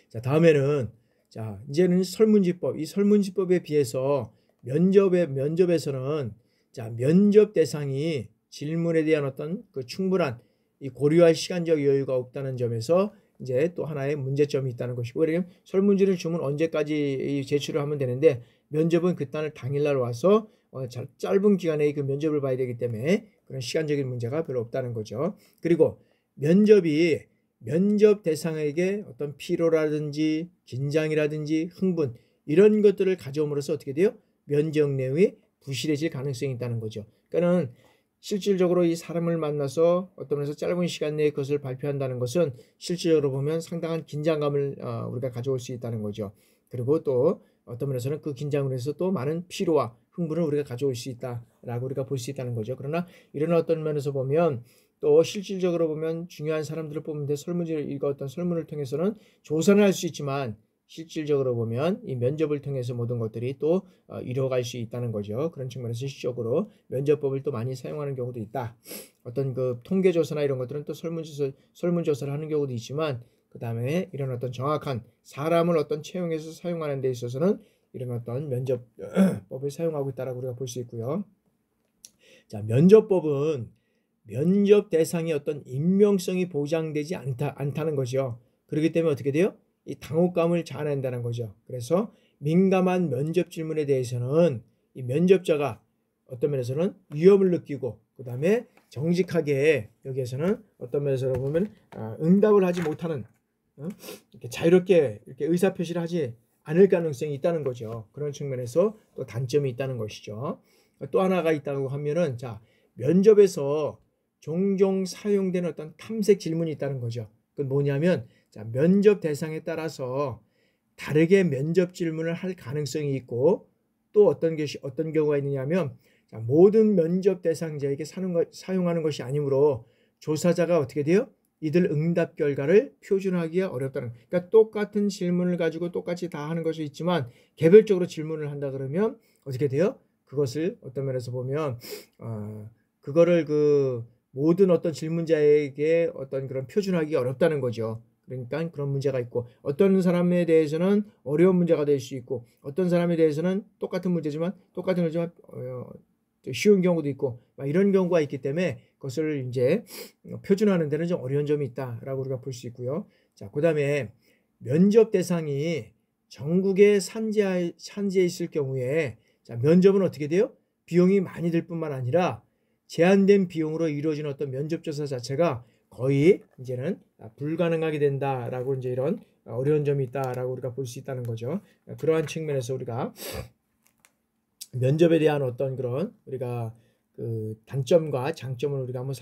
자, 다음에는 자, 이제는 설문지법. 이 설문지법에 비해서 면접에서는 자, 면접 대상이 질문에 대한 어떤 그 충분한 이 고려할 시간적 여유가 없다는 점에서 이제 또 하나의 문제점이 있다는 것이고 왜냐하면 설문지를 주면 언제까지 제출을 하면 되는데 면접은 그날 당일날 와서 짧은 기간에 그 면접을 봐야 되기 때문에 그런 시간적인 문제가 별로 없다는 거죠. 그리고 면접이 면접 대상에게 어떤 피로라든지 긴장이라든지 흥분 이런 것들을 가져옴으로써 어떻게 돼요? 면접 내용이 부실해질 가능성이 있다는 거죠. 그러니까는 실질적으로 이 사람을 만나서 어떤 면에서 짧은 시간 내에 그것을 발표한다는 것은 실질적으로 보면 상당한 긴장감을 우리가 가져올 수 있다는 거죠. 그리고 또 어떤 면에서는 그 긴장으로 해서 또 많은 피로와 흥분을 우리가 가져올 수 있다라고 우리가 볼 수 있다는 거죠. 그러나 이런 어떤 면에서 보면 또 실질적으로 보면 중요한 사람들을 뽑는데 어떤 설문을 통해서는 조사는 할 수 있지만 실질적으로 보면 이 면접을 통해서 모든 것들이 또 이루어갈 수 있다는 거죠. 그런 측면에서 실질적으로 면접법을 또 많이 사용하는 경우도 있다. 어떤 그 통계조사나 이런 것들은 또 설문조사를 하는 경우도 있지만 그 다음에 이런 어떤 정확한 사람을 어떤 채용해서 사용하는 데 있어서는 이런 어떤 면접법을 사용하고 있다라고 우리가 볼 수 있고요. 자, 면접법은 면접 대상의 어떤 익명성이 보장되지 않다는 거죠. 그렇기 때문에 어떻게 돼요? 이 당혹감을 자아낸다는 거죠. 그래서 민감한 면접 질문에 대해서는 이 면접자가 어떤 면에서는 위험을 느끼고, 그 다음에 정직하게 여기에서는 어떤 면에서 보면 응답을 하지 못하는, 이렇게 자유롭게 이렇게 의사표시를 하지 않을 가능성이 있다는 거죠. 그런 측면에서 또 단점이 있다는 것이죠. 또 하나가 있다고 하면은, 자, 면접에서 종종 사용되는 어떤 탐색 질문이 있다는 거죠. 그건 뭐냐면, 자, 면접 대상에 따라서 다르게 면접 질문을 할 가능성이 있고, 또 어떤 경우가 있느냐면, 자, 모든 면접 대상자에게 사용하는 것이 아니므로 조사자가 어떻게 돼요? 이들 응답 결과를 표준화하기가 어렵다는, 그러니까 똑같은 질문을 가지고 똑같이 다 하는 것이 있지만 개별적으로 질문을 한다 그러면 어떻게 돼요? 그것을 어떤 면에서 보면 그거를 그 모든 어떤 질문자에게 어떤 그런 표준화하기 어렵다는 거죠. 그러니까 그런 문제가 있고, 어떤 사람에 대해서는 어려운 문제가 될 수 있고, 어떤 사람에 대해서는 똑같은 문제지만 쉬운 경우도 있고, 이런 경우가 있기 때문에 그것을 이제 표준화하는 데는 좀 어려운 점이 있다라고 우리가 볼 수 있고요. 자, 그다음에 면접 대상이 전국에 산지에 있을 경우에, 자, 면접은 어떻게 돼요? 비용이 많이 들 뿐만 아니라 제한된 비용으로 이루어지는 어떤 면접 조사 자체가 거의 이제는 불가능하게 된다라고, 이제 이런 어려운 점이 있다라고 우리가 볼 수 있다는 거죠. 그러한 측면에서 우리가 면접에 대한 어떤 그런 우리가 그 단점과 장점을 우리가 한번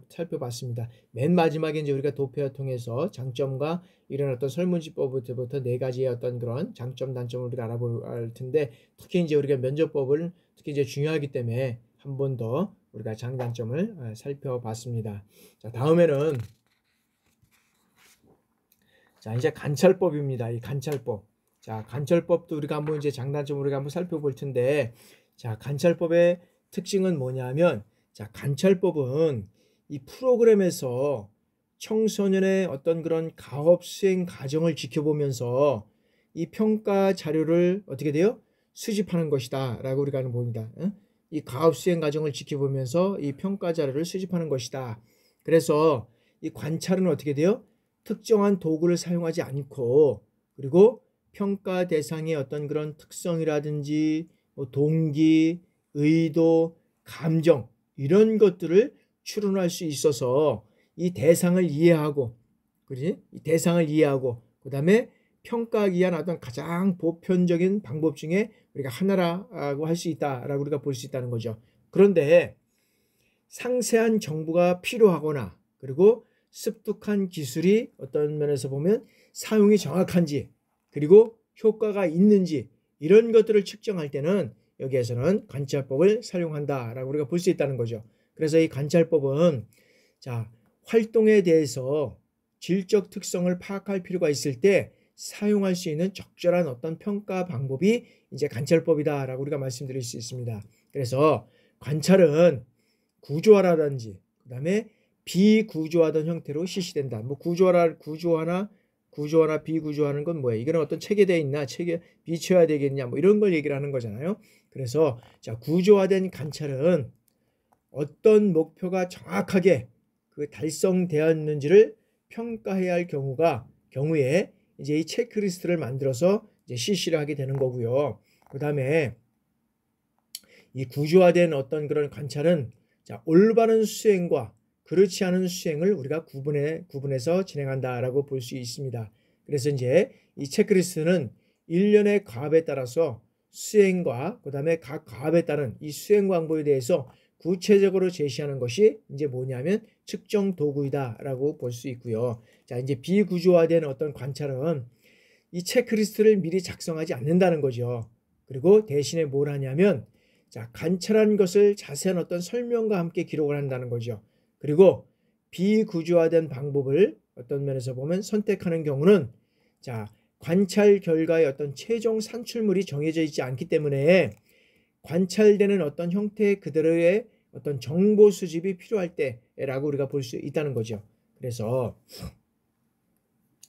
살펴봤습니다. 맨 마지막에 이제 우리가 도표와 통해서 장점과 이런 어떤 설문지법부터 네 가지의 어떤 그런 장점, 단점을 우리가 알아볼 텐데, 특히 이제 우리가 면접법을 특히 이제 중요하기 때문에 한 번 더 우리가 장단점을 살펴봤습니다. 자, 다음에는 자, 이제 관찰법입니다. 이 관찰법. 자, 관찰법도 우리가 한번 이제 장단점을 우리가 한번 살펴볼 텐데, 자, 관찰법의 특징은 뭐냐면, 자, 관찰법은 이 프로그램에서 청소년의 어떤 그런 가업 수행 과정을 지켜보면서 이 평가 자료를 어떻게 돼요? 수집하는 것이다 라고 우리가 봅니다. 이 가업 수행 과정을 지켜보면서 이 평가 자료를 수집하는 것이다. 그래서 이 관찰은 어떻게 돼요? 특정한 도구를 사용하지 않고, 그리고 평가 대상의 어떤 그런 특성이라든지 동기, 의도, 감정, 이런 것들을 추론할 수 있어서 이 대상을 이해하고, 그지? 이 대상을 이해하고, 그 다음에 평가하기 위한 어떤 가장 보편적인 방법 중에 우리가 하나라고 할 수 있다라고 우리가 볼 수 있다는 거죠. 그런데 상세한 정보가 필요하거나, 그리고 습득한 기술이 어떤 면에서 보면 사용이 정확한지, 그리고 효과가 있는지, 이런 것들을 측정할 때는 여기에서는 관찰법을 사용한다라고 우리가 볼 수 있다는 거죠. 그래서 이 관찰법은, 자, 활동에 대해서 질적 특성을 파악할 필요가 있을 때 사용할 수 있는 적절한 어떤 평가 방법이 이제 관찰법이다라고 우리가 말씀드릴 수 있습니다. 그래서 관찰은 구조화라든지, 그 다음에 비구조화된 형태로 실시된다. 뭐 구조화나 비구조화하는 건 뭐예요? 이거는 어떤 체계되어 있나, 비체화 되겠냐, 뭐 이런 걸 얘기를 하는 거잖아요. 그래서 자, 구조화된 관찰은 어떤 목표가 정확하게 그 달성되었는지를 평가해야 할 경우에 이제 이 체크리스트를 만들어서 이제 실시를 하게 되는 거고요. 그 다음에 이 구조화된 어떤 그런 관찰은, 자, 올바른 수행과 그렇지 않은 수행을 우리가 구분해서 진행한다라고 볼 수 있습니다. 그래서 이제 이 체크리스트는 일련의 과업에 따라서 수행과 그 다음에 각 과업에 따른 이 수행 방법에 대해서 구체적으로 제시하는 것이 이제 뭐냐면 측정 도구이다라고 볼 수 있고요. 자, 이제 비구조화된 어떤 관찰은 이 체크리스트를 미리 작성하지 않는다는 거죠. 그리고 대신에 뭘 하냐면, 자, 관찰한 것을 자세한 어떤 설명과 함께 기록을 한다는 거죠. 그리고 비구조화된 방법을 어떤 면에서 보면 선택하는 경우는, 자, 관찰 결과의 어떤 최종 산출물이 정해져 있지 않기 때문에 관찰되는 어떤 형태 그대로의 어떤 정보 수집이 필요할 때라고 우리가 볼 수 있다는 거죠. 그래서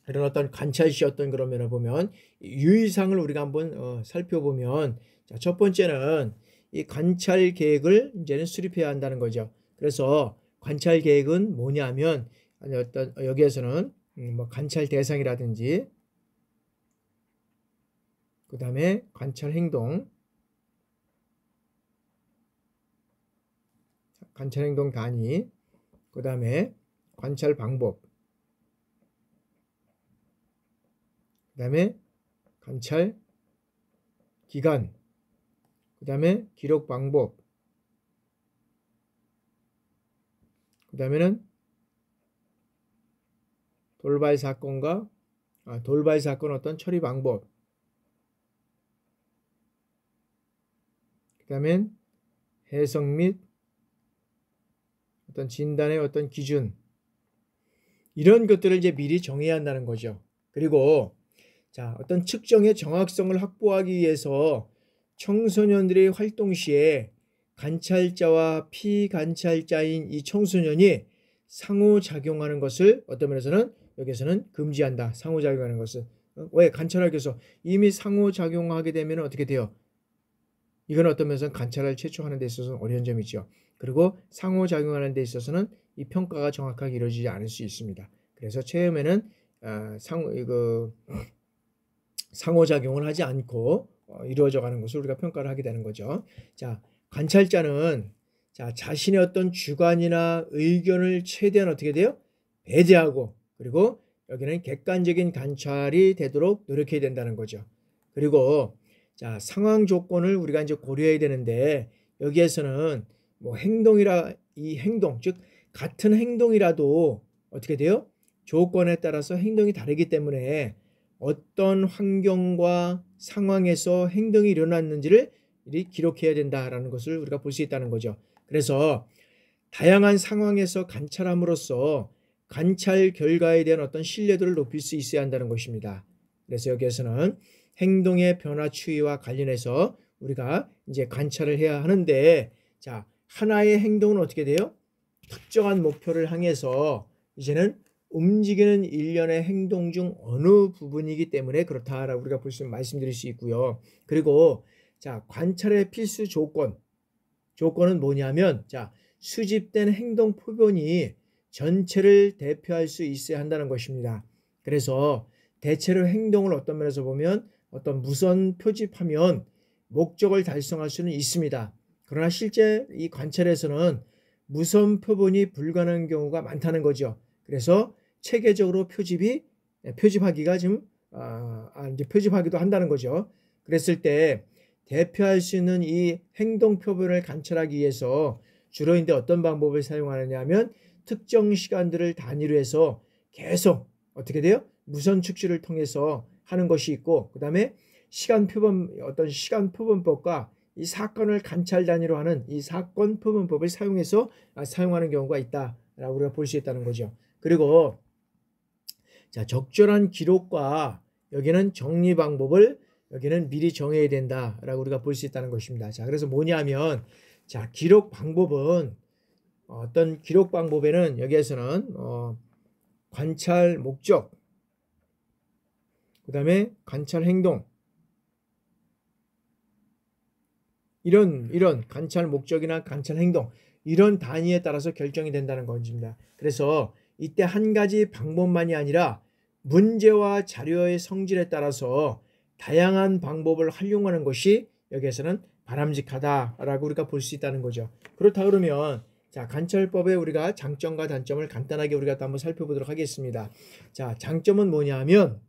이런 어떤 관찰 시 어떤 그런 면을 보면 유의사항을 우리가 한번 살펴보면, 자, 첫 번째는 이 관찰 계획을 이제는 수립해야 한다는 거죠. 그래서 관찰 계획은 뭐냐면 어떤 여기에서는 뭐 관찰 대상이라든지 그 다음에 관찰 행동, 관찰 행동 단위, 그 다음에 관찰 방법, 그 다음에 관찰 기간, 그 다음에 기록 방법, 그 다음에는 돌발 사건 어떤 처리 방법, 그 다음엔 해석 및 어떤 진단의 어떤 기준, 이런 것들을 이제 미리 정해야 한다는 거죠. 그리고 자, 어떤 측정의 정확성을 확보하기 위해서 청소년들의 활동 시에 관찰자와 피관찰자인 이 청소년이 상호작용하는 것을 어떤 면에서는 여기서는 금지한다. 상호작용하는 것을. 왜? 관찰하기 위해서 이미 상호작용하게 되면 어떻게 돼요? 이건 어떤 면에서는 관찰을 최초하는 데 있어서는 어려운 점이 있죠. 그리고 상호작용하는 데 있어서는 이 평가가 정확하게 이루어지지 않을 수 있습니다. 그래서 처음에는 상호작용을 하지 않고 이루어져 가는 것을 우리가 평가를 하게 되는 거죠. 자, 관찰자는 자신의 어떤 주관이나 의견을 최대한 어떻게 돼요? 배제하고, 그리고 여기는 객관적인 관찰이 되도록 노력해야 된다는 거죠. 그리고 자, 상황 조건을 우리가 이제 고려해야 되는데, 여기에서는 뭐 이 행동, 즉 같은 행동이라도 어떻게 돼요? 조건에 따라서 행동이 다르기 때문에 어떤 환경과 상황에서 행동이 일어났는지를 기록해야 된다라는 것을 우리가 볼 수 있다는 거죠. 그래서 다양한 상황에서 관찰함으로써 관찰 결과에 대한 어떤 신뢰도를 높일 수 있어야 한다는 것입니다. 그래서 여기에서는 행동의 변화 추이와 관련해서 우리가 이제 관찰을 해야 하는데, 자, 하나의 행동은 어떻게 돼요? 특정한 목표를 향해서 이제는 움직이는 일련의 행동 중 어느 부분이기 때문에 그렇다라고 우리가 말씀드릴 수 있고요. 그리고 자, 관찰의 필수 조건은 뭐냐면, 자, 수집된 행동 표본이 전체를 대표할 수 있어야 한다는 것입니다. 그래서 대체로 행동을 어떤 면에서 보면 어떤 무선 표집하면 목적을 달성할 수는 있습니다. 그러나 실제 이 관찰에서는 무선 표본이 불가능한 경우가 많다는 거죠. 그래서 체계적으로 표집하기가 이제 표집하기도 한다는 거죠. 그랬을 때 대표할 수 있는 이 행동 표본을 관찰하기 위해서 주로 이제 어떤 방법을 사용하느냐 하면 특정 시간들을 단위로 해서 계속 어떻게 돼요? 무선 축지를 통해서 하는 것이 있고, 그 다음에 시간 표본법과 이 사건을 관찰 단위로 하는 이 사건 표본법을 사용하는 경우가 있다라고 우리가 볼 수 있다는 거죠. 그리고 자, 적절한 기록과 여기는 정리 방법을 여기는 미리 정해야 된다라고 우리가 볼 수 있다는 것입니다. 자, 그래서 뭐냐면, 자, 기록 방법은 어떤 기록 방법에는 여기에서는 관찰 목적, 그 다음에 관찰 행동, 이런 관찰 목적이나 관찰 행동, 이런 단위에 따라서 결정이 된다는 것입니다. 그래서 이때 한 가지 방법만이 아니라 문제와 자료의 성질에 따라서 다양한 방법을 활용하는 것이 여기에서는 바람직하다라고 우리가 볼 수 있다는 거죠. 그렇다 그러면 자, 관찰법의 우리가 장점과 단점을 간단하게 우리가 또 한번 살펴보도록 하겠습니다. 자, 장점은 뭐냐면,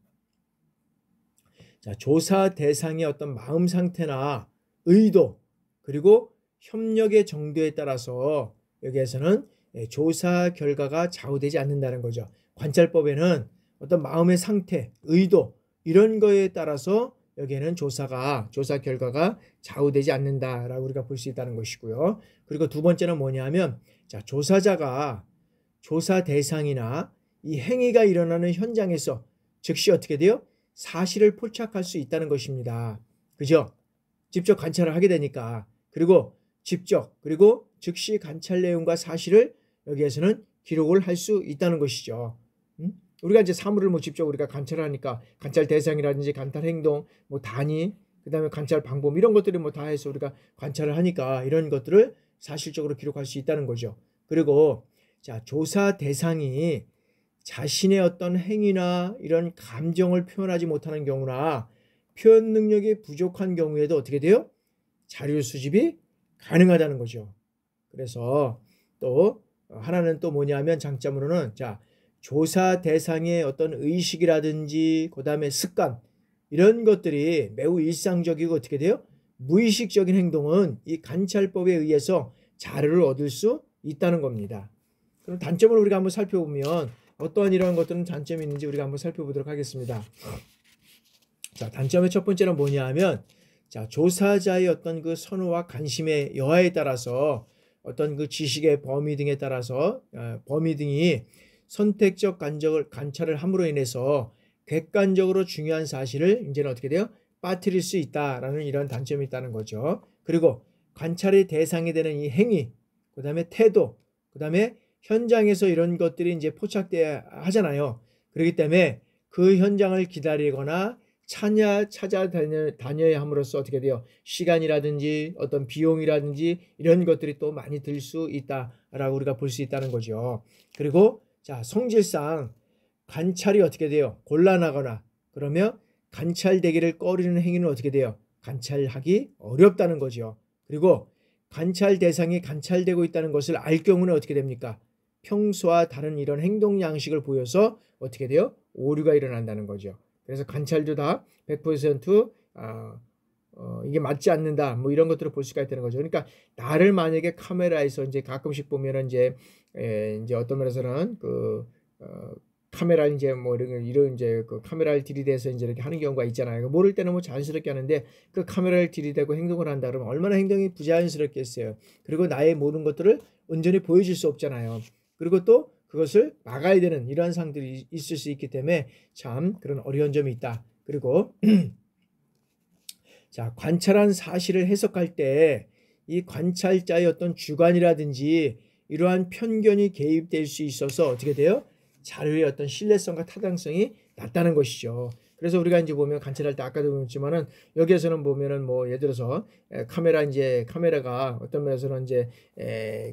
자, 조사 대상의 어떤 마음 상태나 의도, 그리고 협력의 정도에 따라서 여기에서는 조사 결과가 좌우되지 않는다는 거죠. 관찰법에는 어떤 마음의 상태, 의도, 이런 거에 따라서 여기에는 조사 결과가 좌우되지 않는다라고 우리가 볼 수 있다는 것이고요. 그리고 두 번째는 뭐냐면, 자, 조사자가 조사 대상이나 이 행위가 일어나는 현장에서 즉시 어떻게 돼요? 사실을 포착할 수 있다는 것입니다. 그죠? 직접 관찰을 하게 되니까. 그리고 그리고 즉시 관찰 내용과 사실을 여기에서는 기록을 할 수 있다는 것이죠. 우리가 이제 사물을 직접 우리가 관찰하니까 관찰 대상이라든지 관찰 행동, 단위, 그다음에 관찰 방법 이런 것들이 뭐 다 해서 우리가 관찰을 하니까 이런 것들을 사실적으로 기록할 수 있다는 거죠. 그리고 자, 조사 대상이 자신의 어떤 행위나 이런 감정을 표현하지 못하는 경우나 표현 능력이 부족한 경우에도 어떻게 돼요? 자료 수집이 가능하다는 거죠. 그래서 또 하나는 또 뭐냐면 장점으로는 자, 조사 대상의 어떤 의식이라든지 그다음에 습관 이런 것들이 매우 일상적이고 어떻게 돼요? 무의식적인 행동은 이 관찰법에 의해서 자료를 얻을 수 있다는 겁니다. 그럼 단점을 우리가 한번 살펴보면 어떠한 이러한 것들은 단점이 있는지 우리가 한번 살펴보도록 하겠습니다. 자, 단점의 첫 번째는 뭐냐 하면 자, 조사자의 어떤 그 선호와 관심의 여하에 따라서 어떤 그 지식의 범위 등에 따라서 범위 등이 선택적 관찰을 함으로 인해서 객관적으로 중요한 사실을 이제는 어떻게 돼요? 빠뜨릴 수 있다라는 이런 단점이 있다는 거죠. 그리고 관찰의 대상이 되는 이 행위, 그 다음에 태도, 그 다음에 현장에서 이런 것들이 이제 포착돼야 하잖아요. 그렇기 때문에 그 현장을 기다리거나 찾아다녀야 함으로써 어떻게 돼요? 시간이라든지 어떤 비용이라든지 이런 것들이 또 많이 들 수 있다라고 우리가 볼 수 있다는 거죠. 그리고 자, 성질상 관찰이 어떻게 돼요? 곤란하거나 그러면 관찰되기를 꺼리는 행위는 어떻게 돼요? 관찰하기 어렵다는 거죠. 그리고 관찰 대상이 관찰되고 있다는 것을 알 경우는 어떻게 됩니까? 평소와 다른 이런 행동 양식을 보여서 어떻게 돼요? 오류가 일어난다는 거죠. 그래서 관찰도 다 100% 이게 맞지 않는다. 뭐 이런 것들을 볼 수가 있다는 거죠. 그러니까 나를 만약에 카메라에서 이제 가끔씩 보면은 이제 어떤 면에서는 카메라 이제 뭐 이런 이제 그 카메라를 들이대서 이제 이렇게 하는 경우가 있잖아요. 모를 때는 뭐 자연스럽게 하는데 그 카메라를 들이대고 행동을 한다 그러면 얼마나 행동이 부자연스럽겠어요. 그리고 나의 모든 것들을 온전히 보여줄 수 없잖아요. 그리고 또 그것을 막아야 되는 이러한 상황들이 있을 수 있기 때문에 참 그런 어려운 점이 있다. 그리고 자, 관찰한 사실을 해석할 때 이 관찰자의 어떤 주관이라든지 이러한 편견이 개입될 수 있어서 어떻게 돼요? 자료의 어떤 신뢰성과 타당성이 낮다는 것이죠. 그래서 우리가 이제 보면 관찰할 때 아까도 보였지만은 여기에서는 보면은 뭐 예를 들어서 카메라가 어떤 면에서는 이제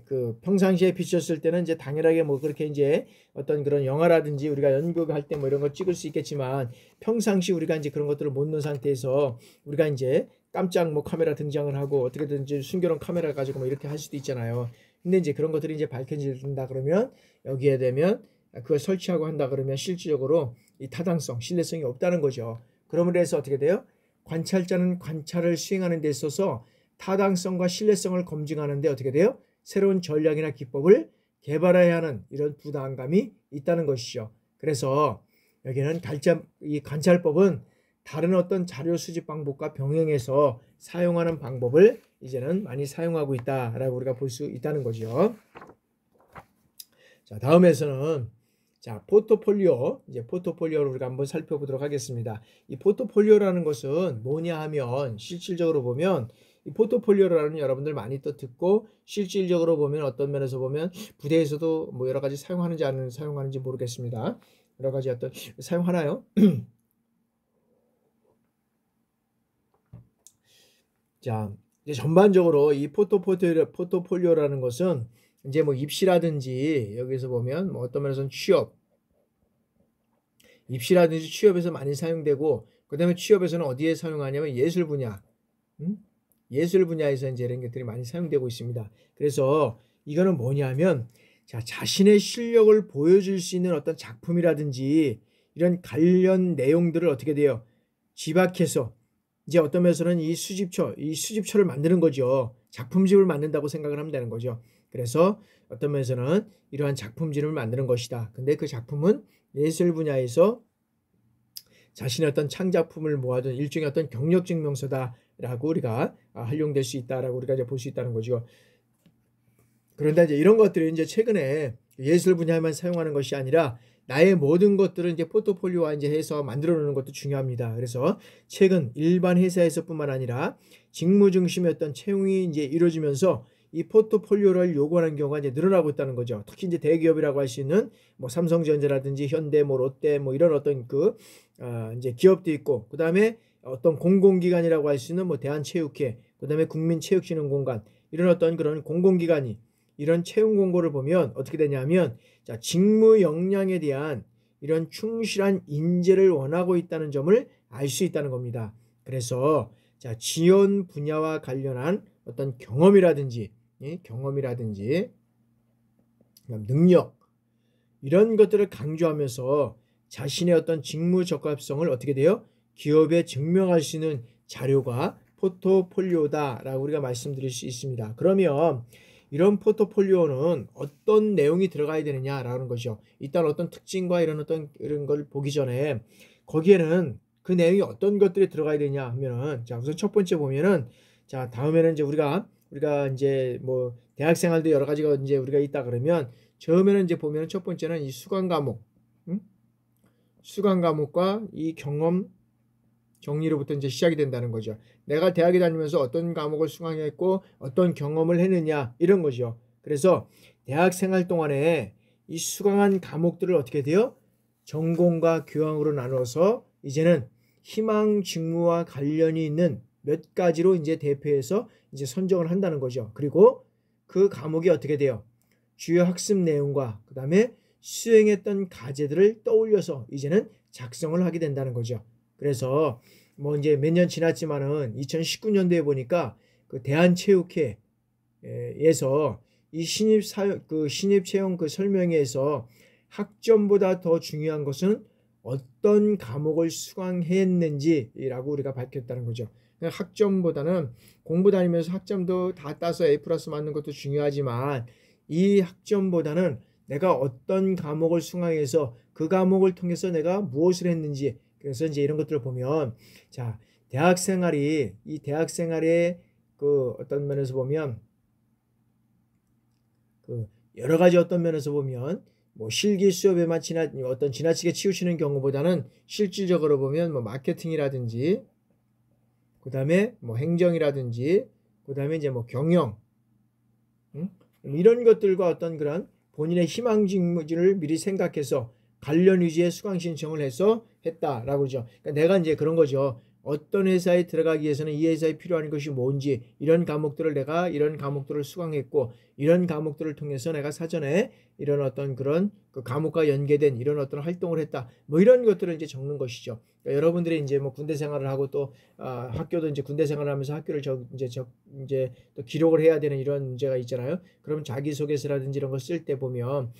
그 평상시에 비쳤을 때는 이제 당연하게 뭐 그렇게 이제 어떤 그런 영화라든지 우리가 연극할 때 뭐 이런 걸 찍을 수 있겠지만 평상시 우리가 이제 그런 것들을 못 넣은 상태에서 우리가 이제 깜짝 뭐 카메라 등장을 하고 어떻게든지 숨겨놓은 카메라 가지고 뭐 이렇게 할 수도 있잖아요. 근데 이제 그런 것들이 이제 밝혀진다 그러면 여기에 되면 그걸 설치하고 한다 그러면 실질적으로 이 타당성, 신뢰성이 없다는 거죠. 그러므로 해서 어떻게 돼요? 관찰자는 관찰을 수행하는 데 있어서 타당성과 신뢰성을 검증하는 데 어떻게 돼요? 새로운 전략이나 기법을 개발해야 하는 이런 부담감이 있다는 것이죠. 그래서 여기는 이 관찰법은 다른 어떤 자료 수집 방법과 병행해서 사용하는 방법을 이제는 많이 사용하고 있다라고 우리가 볼 수 있다는 거죠. 자, 다음에서는 자, 포트폴리오를 우리가 한번 살펴보도록 하겠습니다. 이 포트폴리오라는 것은 뭐냐 하면 실질적으로 보면 이 포트폴리오라는 여러분들 많이 또 듣고 실질적으로 보면 어떤 면에서 보면 부대에서도 뭐 여러 가지 사용하는지 안 사용하는지 모르겠습니다. 여러 가지 어떤 사용하나요? 자, 이제 전반적으로 이 포트폴리오라는 것은 이제 뭐 입시라든지 여기서 보면 뭐 어떤 면에서는 입시라든지 취업에서 많이 사용되고 그다음에 취업에서는 어디에 사용하냐면 예술 분야, 예술 분야에서 이제 이런 것들이 많이 사용되고 있습니다. 그래서 이거는 뭐냐면 자, 자신의 실력을 보여줄 수 있는 어떤 작품이라든지 이런 관련 내용들을 어떻게 돼요? 집약해서 이제 어떤 면에서는 이 수집처를 만드는 거죠. 작품집을 만든다고 생각을 하면 되는 거죠. 그래서 어떤 면에서는 이러한 작품집을 만드는 것이다. 근데 그 작품은 예술 분야에서 자신의 어떤 창작품을 모아둔 일종의 어떤 경력 증명서다라고 우리가 활용될 수 있다라고 우리가 이제 볼 수 있다는 거죠. 그런데 이제 이런 것들이 이제 최근에 예술 분야에만 사용하는 것이 아니라 나의 모든 것들을 이제 포트폴리오화 이제 해서 만들어 놓는 것도 중요합니다. 그래서 최근 일반 회사에서뿐만 아니라 직무 중심의 어떤 채용이 이제 이루어지면서 이 포트폴리오를 요구하는 경우가 이제 늘어나고 있다는 거죠. 특히 이제 대기업이라고 할 수 있는 뭐 삼성전자라든지 현대, 뭐 롯데, 뭐 이런 어떤 이제 기업도 있고, 그 다음에 어떤 공공기관이라고 할 수 있는 뭐 대한체육회, 그다음에 국민체육진흥공간 이런 어떤 그런 공공기관이 이런 채용 공고를 보면 어떻게 되냐면 자, 직무 역량에 대한 이런 충실한 인재를 원하고 있다는 점을 알 수 있다는 겁니다. 그래서 자, 지원 분야와 관련한 어떤 경험이라든지 능력 이런 것들을 강조하면서 자신의 어떤 직무 적합성을 어떻게 돼요? 기업에 증명할 수 있는 자료가 포트폴리오다라고 우리가 말씀드릴 수 있습니다. 그러면 이런 포트폴리오는 어떤 내용이 들어가야 되느냐라는 거죠. 일단 어떤 특징과 이런 걸 보기 전에 거기에는 그 내용이 어떤 것들이 들어가야 되냐 하면은 자, 우선 첫 번째 보면은 자, 다음에는 이제 우리가 이제 뭐 대학 생활도 여러 가지가 이제 우리가 있다 그러면 처음에는 이제 보면 첫 번째는 이 수강 과목, 수강 과목과 이 경험 정리로부터 이제 시작이 된다는 거죠. 내가 대학에 다니면서 어떤 과목을 수강했고 어떤 경험을 했느냐 이런 거죠. 그래서 대학 생활 동안에 이 수강한 과목들을 어떻게 돼요? 전공과 교양으로 나눠서 이제는 희망 직무와 관련이 있는 몇 가지로 이제 대표해서 이제 선정을 한다는 거죠. 그리고 그 과목이 어떻게 돼요? 주요 학습 내용과 그 다음에 수행했던 과제들을 떠올려서 이제는 작성을 하게 된다는 거죠. 그래서 뭐 이제 몇 년 지났지만은 2019년도에 보니까 그 대한체육회에서 이 신입 채용 그 설명회에서 학점보다 더 중요한 것은 어떤 과목을 수강했는지라고 우리가 밝혔다는 거죠. 학점보다는 공부 다니면서 학점도 다 따서 A+ 맞는 것도 중요하지만 이 학점보다는 내가 어떤 과목을 수강해서 그 과목을 통해서 내가 무엇을 했는지 그래서 이제 이런 것들을 보면 자, 대학 생활의 그 어떤 면에서 보면 그 여러 가지 어떤 면에서 보면 뭐 실기 수업에만 지나치게 치우치는 경우보다는 실질적으로 보면 뭐 마케팅이라든지 그다음에 뭐 행정이라든지 그다음에 이제 뭐 경영 이런 것들과 어떤 그런 본인의 희망 직무를 미리 생각해서 관련 위주의 수강 신청을 해서 했다라고 그러죠. 그러니까 내가 이제 그런 거죠. 어떤 회사에 들어가기 위해서는 이 회사에 필요한 것이 뭔지 이런 과목들을 수강했고 이런 과목들을 통해서 내가 사전에 이런 어떤 그런 그 과목과 연계된 이런 어떤 활동을 했다. 뭐 이런 것들을 이제 적는 것이죠. 그러니까 여러분들이 이제 뭐 군대 생활을 하고 또 학교도 이제 군대 생활을 하면서 학교를 이제 또 기록을 해야 되는 이런 문제가 있잖아요. 그러면 자기소개서라든지 이런 거 쓸 때 보면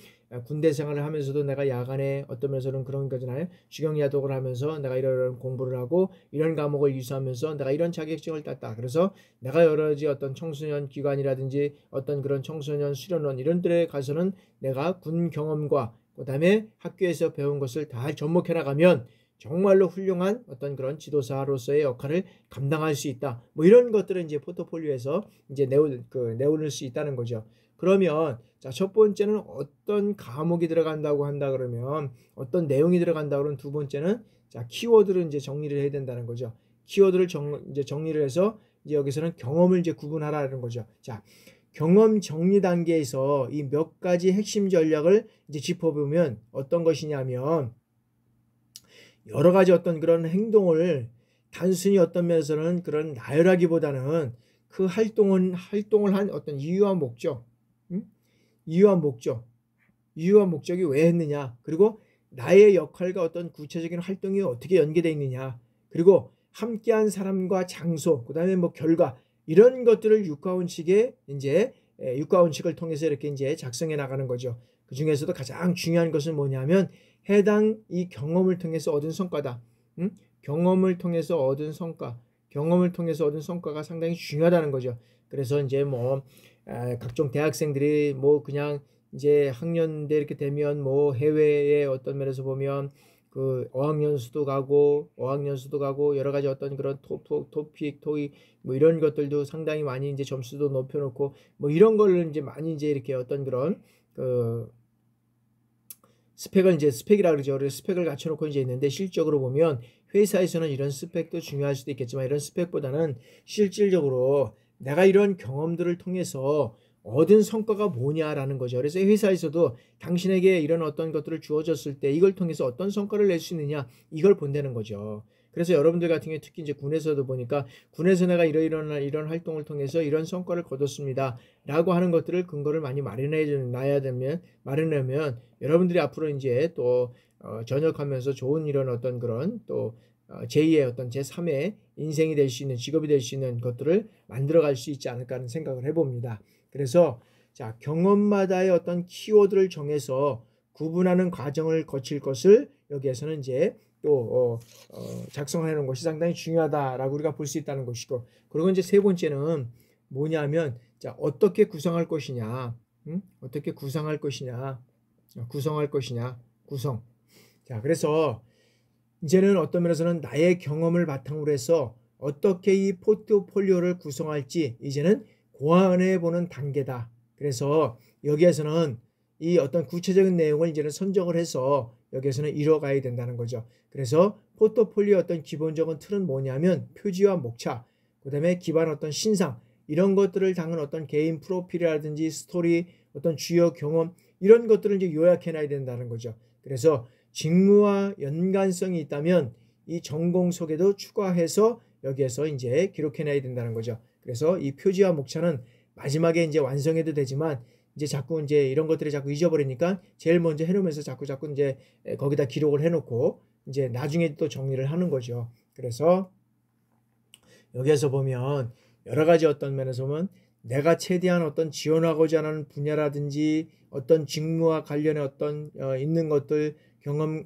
군대 생활을 하면서도 내가 야간에 어떤 면에서는 그런 거잖아요. 주경야독을 하면서 내가 이런 공부를 하고 이런 과목을 유수하면서 내가 이런 자격증을 땄다. 그래서 내가 여러 가지 어떤 청소년 기관이라든지 어떤 그런 청소년 수련원 이런 데에 가서는 내가 군 경험과 그다음에 학교에서 배운 것을 다 접목해 나가면 정말로 훌륭한 어떤 그런 지도사로서의 역할을 감당할 수 있다. 뭐 이런 것들을 이제 포트폴리오에서 이제 내올 수 있다는 거죠. 그러면 자, 첫 번째는 어떤 과목이 들어간다고 한다 그러면 어떤 내용이 들어간다 그러면 두 번째는 자, 키워드를 이제 정리를 해야 된다는 거죠. 키워드를 이제 정리를 해서 이제 여기서는 경험을 이제 구분하라는 거죠. 자, 경험 정리 단계에서 이 몇 가지 핵심 전략을 이제 짚어보면 어떤 것이냐면 여러 가지 어떤 그런 행동을 단순히 어떤 면에서는 그런 나열하기보다는 그 활동을 한 어떤 이유와 목적, 이유와 목적이 왜 했느냐, 그리고 나의 역할과 어떤 구체적인 활동이 어떻게 연계되어 있느냐, 그리고 함께한 사람과 장소, 그다음에 뭐 결과 이런 것들을 육가원칙을 통해서 이렇게 이제 작성해 나가는 거죠. 그 중에서도 가장 중요한 것은 뭐냐면 해당 이 경험을 통해서 얻은 성과다. 경험을 통해서 얻은 성과가 상당히 중요하다는 거죠. 그래서 이제 뭐 각종 대학생들이 뭐 그냥 이제 학년대 이렇게 되면 뭐 해외에 어떤 면에서 보면 그 어학연수도 가고 여러 가지 어떤 그런 토픽, 토익 뭐 이런 것들도 상당히 많이 이제 점수도 높여놓고 뭐 이런 걸 이제 많이 이제 이렇게 어떤 그런 그 스펙이라 그러죠. 그래서 스펙을 갖춰놓고 이제 있는데 실적으로 보면 회사에서는 이런 스펙도 중요할 수도 있겠지만 이런 스펙보다는 실질적으로 내가 이런 경험들을 통해서 얻은 성과가 뭐냐라는 거죠. 그래서 회사에서도 당신에게 이런 어떤 것들을 주어졌을 때 이걸 통해서 어떤 성과를 낼 수 있느냐 이걸 본다는 거죠. 그래서 여러분들 같은 경우에 특히 이제 군에서도 보니까 군에서 내가 이런 활동을 통해서 이런 성과를 거뒀습니다 라고 하는 것들을 근거를 많이 마련하면 여러분들이 앞으로 이제 또 전역하면서 좋은 이런 어떤 그런 또 제2의 어떤 제3의 인생이 될 수 있는 직업이 될 수 있는 것들을 만들어갈 수 있지 않을까 하는 생각을 해봅니다. 그래서 자, 경험마다의 어떤 키워드를 정해서 구분하는 과정을 거칠 것을 여기에서는 이제 또 작성하는 것이 상당히 중요하다라고 우리가 볼 수 있다는 것이고, 그리고 이제 세 번째는 뭐냐면 자, 어떻게 구성할 것이냐, 어떻게 구성할 것이냐, 구성. 자, 그래서 이제는 어떤 면에서는 나의 경험을 바탕으로 해서 어떻게 이 포트폴리오를 구성할지 이제는 고안해 보는 단계다. 그래서 여기에서는 이 어떤 구체적인 내용을 이제는 선정을 해서 여기에서는 이뤄가야 된다는 거죠. 그래서 포트폴리오 어떤 기본적인 틀은 뭐냐면 표지와 목차, 그 다음에 기반 어떤 신상, 이런 것들을 담은 어떤 개인 프로필이라든지 스토리, 어떤 주요 경험, 이런 것들을 이제 요약해놔야 된다는 거죠. 그래서 직무와 연관성이 있다면 이 전공 속에도 추가해서 여기에서 이제 기록해놔야 된다는 거죠. 그래서 이 표지와 목차는 마지막에 이제 완성해도 되지만 이제 자꾸 이제 이런 것들이 자꾸 잊어버리니까 제일 먼저 해놓으면서 자꾸 이제 거기다 기록을 해놓고 이제 나중에 또 정리를 하는 거죠. 그래서 여기에서 보면 여러 가지 어떤 면에서 보면 내가 최대한 어떤 지원하고자 하는 분야라든지 어떤 직무와 관련해 어떤 있는 것들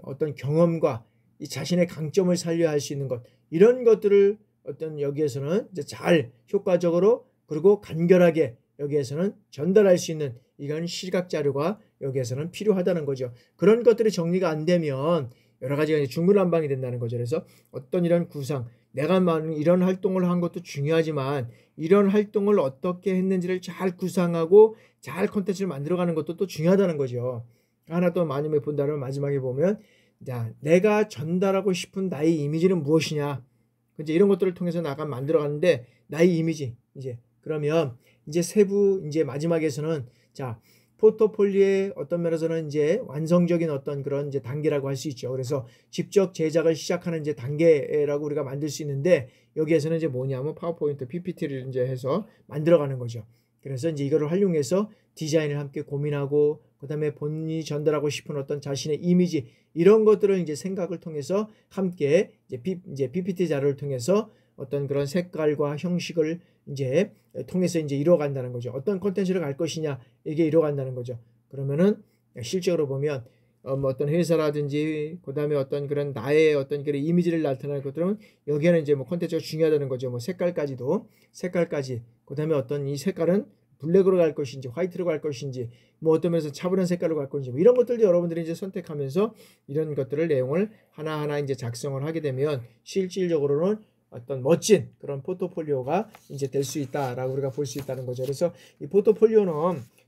어떤 경험과 이 자신의 강점을 살려야 할 수 있는 것, 이런 것들을 어떤 여기에서는 이제 잘 효과적으로 그리고 간결하게 여기에서는 전달할 수 있는 이런 시각 자료가 여기에서는 필요하다는 거죠. 그런 것들이 정리가 안 되면 여러 가지가 중구난방이 된다는 거죠. 그래서 어떤 이런 구상, 내가 이런 활동을 한 것도 중요하지만 이런 활동을 어떻게 했는지를 잘 구상하고 잘 콘텐츠를 만들어가는 것도 또 중요하다는 거죠. 하나 또 많이 본다면 마지막에 보면 자, 내가 전달하고 싶은 나의 이미지는 무엇이냐, 이제 이런 것들을 통해서 나가 만들어가는데 나의 이미지 이제 그러면 이제 세부 이제 마지막에서는 자, 포트폴리오의 어떤 면에서는 이제 완성적인 어떤 그런 이제 단계라고 할 수 있죠. 그래서 직접 제작을 시작하는 이제 단계라고 우리가 만들 수 있는데 여기에서는 이제 뭐냐면 파워포인트 PPT를 이제 해서 만들어가는 거죠. 그래서 이제 이거를 활용해서 디자인을 함께 고민하고 그다음에 본인이 전달하고 싶은 어떤 자신의 이미지 이런 것들을 이제 생각을 통해서 함께 이제 PPT 자료를 통해서 어떤 그런 색깔과 형식을 이제 통해서 이제 이루어간다는 거죠. 어떤 콘텐츠를 갈 것이냐 이게 이루어간다는 거죠. 그러면은 실적으로 보면 뭐 어떤 회사라든지 그다음에 어떤 그런 나의 어떤 그런 이미지를 나타내는 것들은 여기에는 이제 뭐 콘텐츠가 중요하다는 거죠. 뭐 색깔까지 그다음에 어떤 이 색깔은 블랙으로 갈 것인지 화이트로 갈 것인지 뭐 어떤 면에서 차분한 색깔로 갈 것인지 뭐 이런 것들도 여러분들이 이제 선택하면서 이런 것들을 내용을 하나하나 이제 작성을 하게 되면 실질적으로는 어떤 멋진 그런 포트폴리오가 이제 될 수 있다라고 우리가 볼 수 있다는 거죠. 그래서 이 포트폴리오는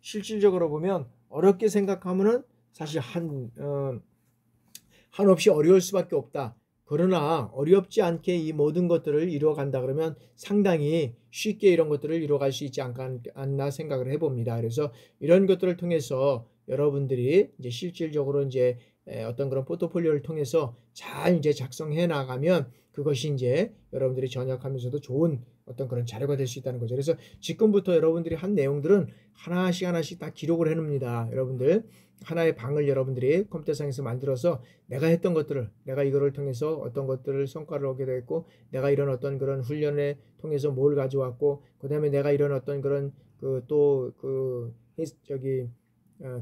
실질적으로 보면 어렵게 생각하면은 사실 한없이 어려울 수밖에 없다. 그러나 어렵지 않게 이 모든 것들을 이루어간다 그러면 상당히 쉽게 이런 것들을 이루어갈 수 있지 않나 생각을 해봅니다. 그래서 이런 것들을 통해서 여러분들이 이제 실질적으로 이제 어떤 그런 포트폴리오를 통해서 잘 이제 작성해 나가면 그것이 이제 여러분들이 전역하면서도 좋은 어떤 그런 자료가 될 수 있다는 거죠. 그래서 지금부터 여러분들이 한 내용들은 하나씩 다 기록을 해 놉니다. 여러분들 하나의 방을 여러분들이 컴퓨터상에서 만들어서 내가 했던 것들을 내가 이거를 통해서 어떤 것들을 성과를 얻게 됐고 내가 이런 어떤 그런 훈련을 통해서 뭘 가져왔고 그다음에 내가 이런 어떤 그런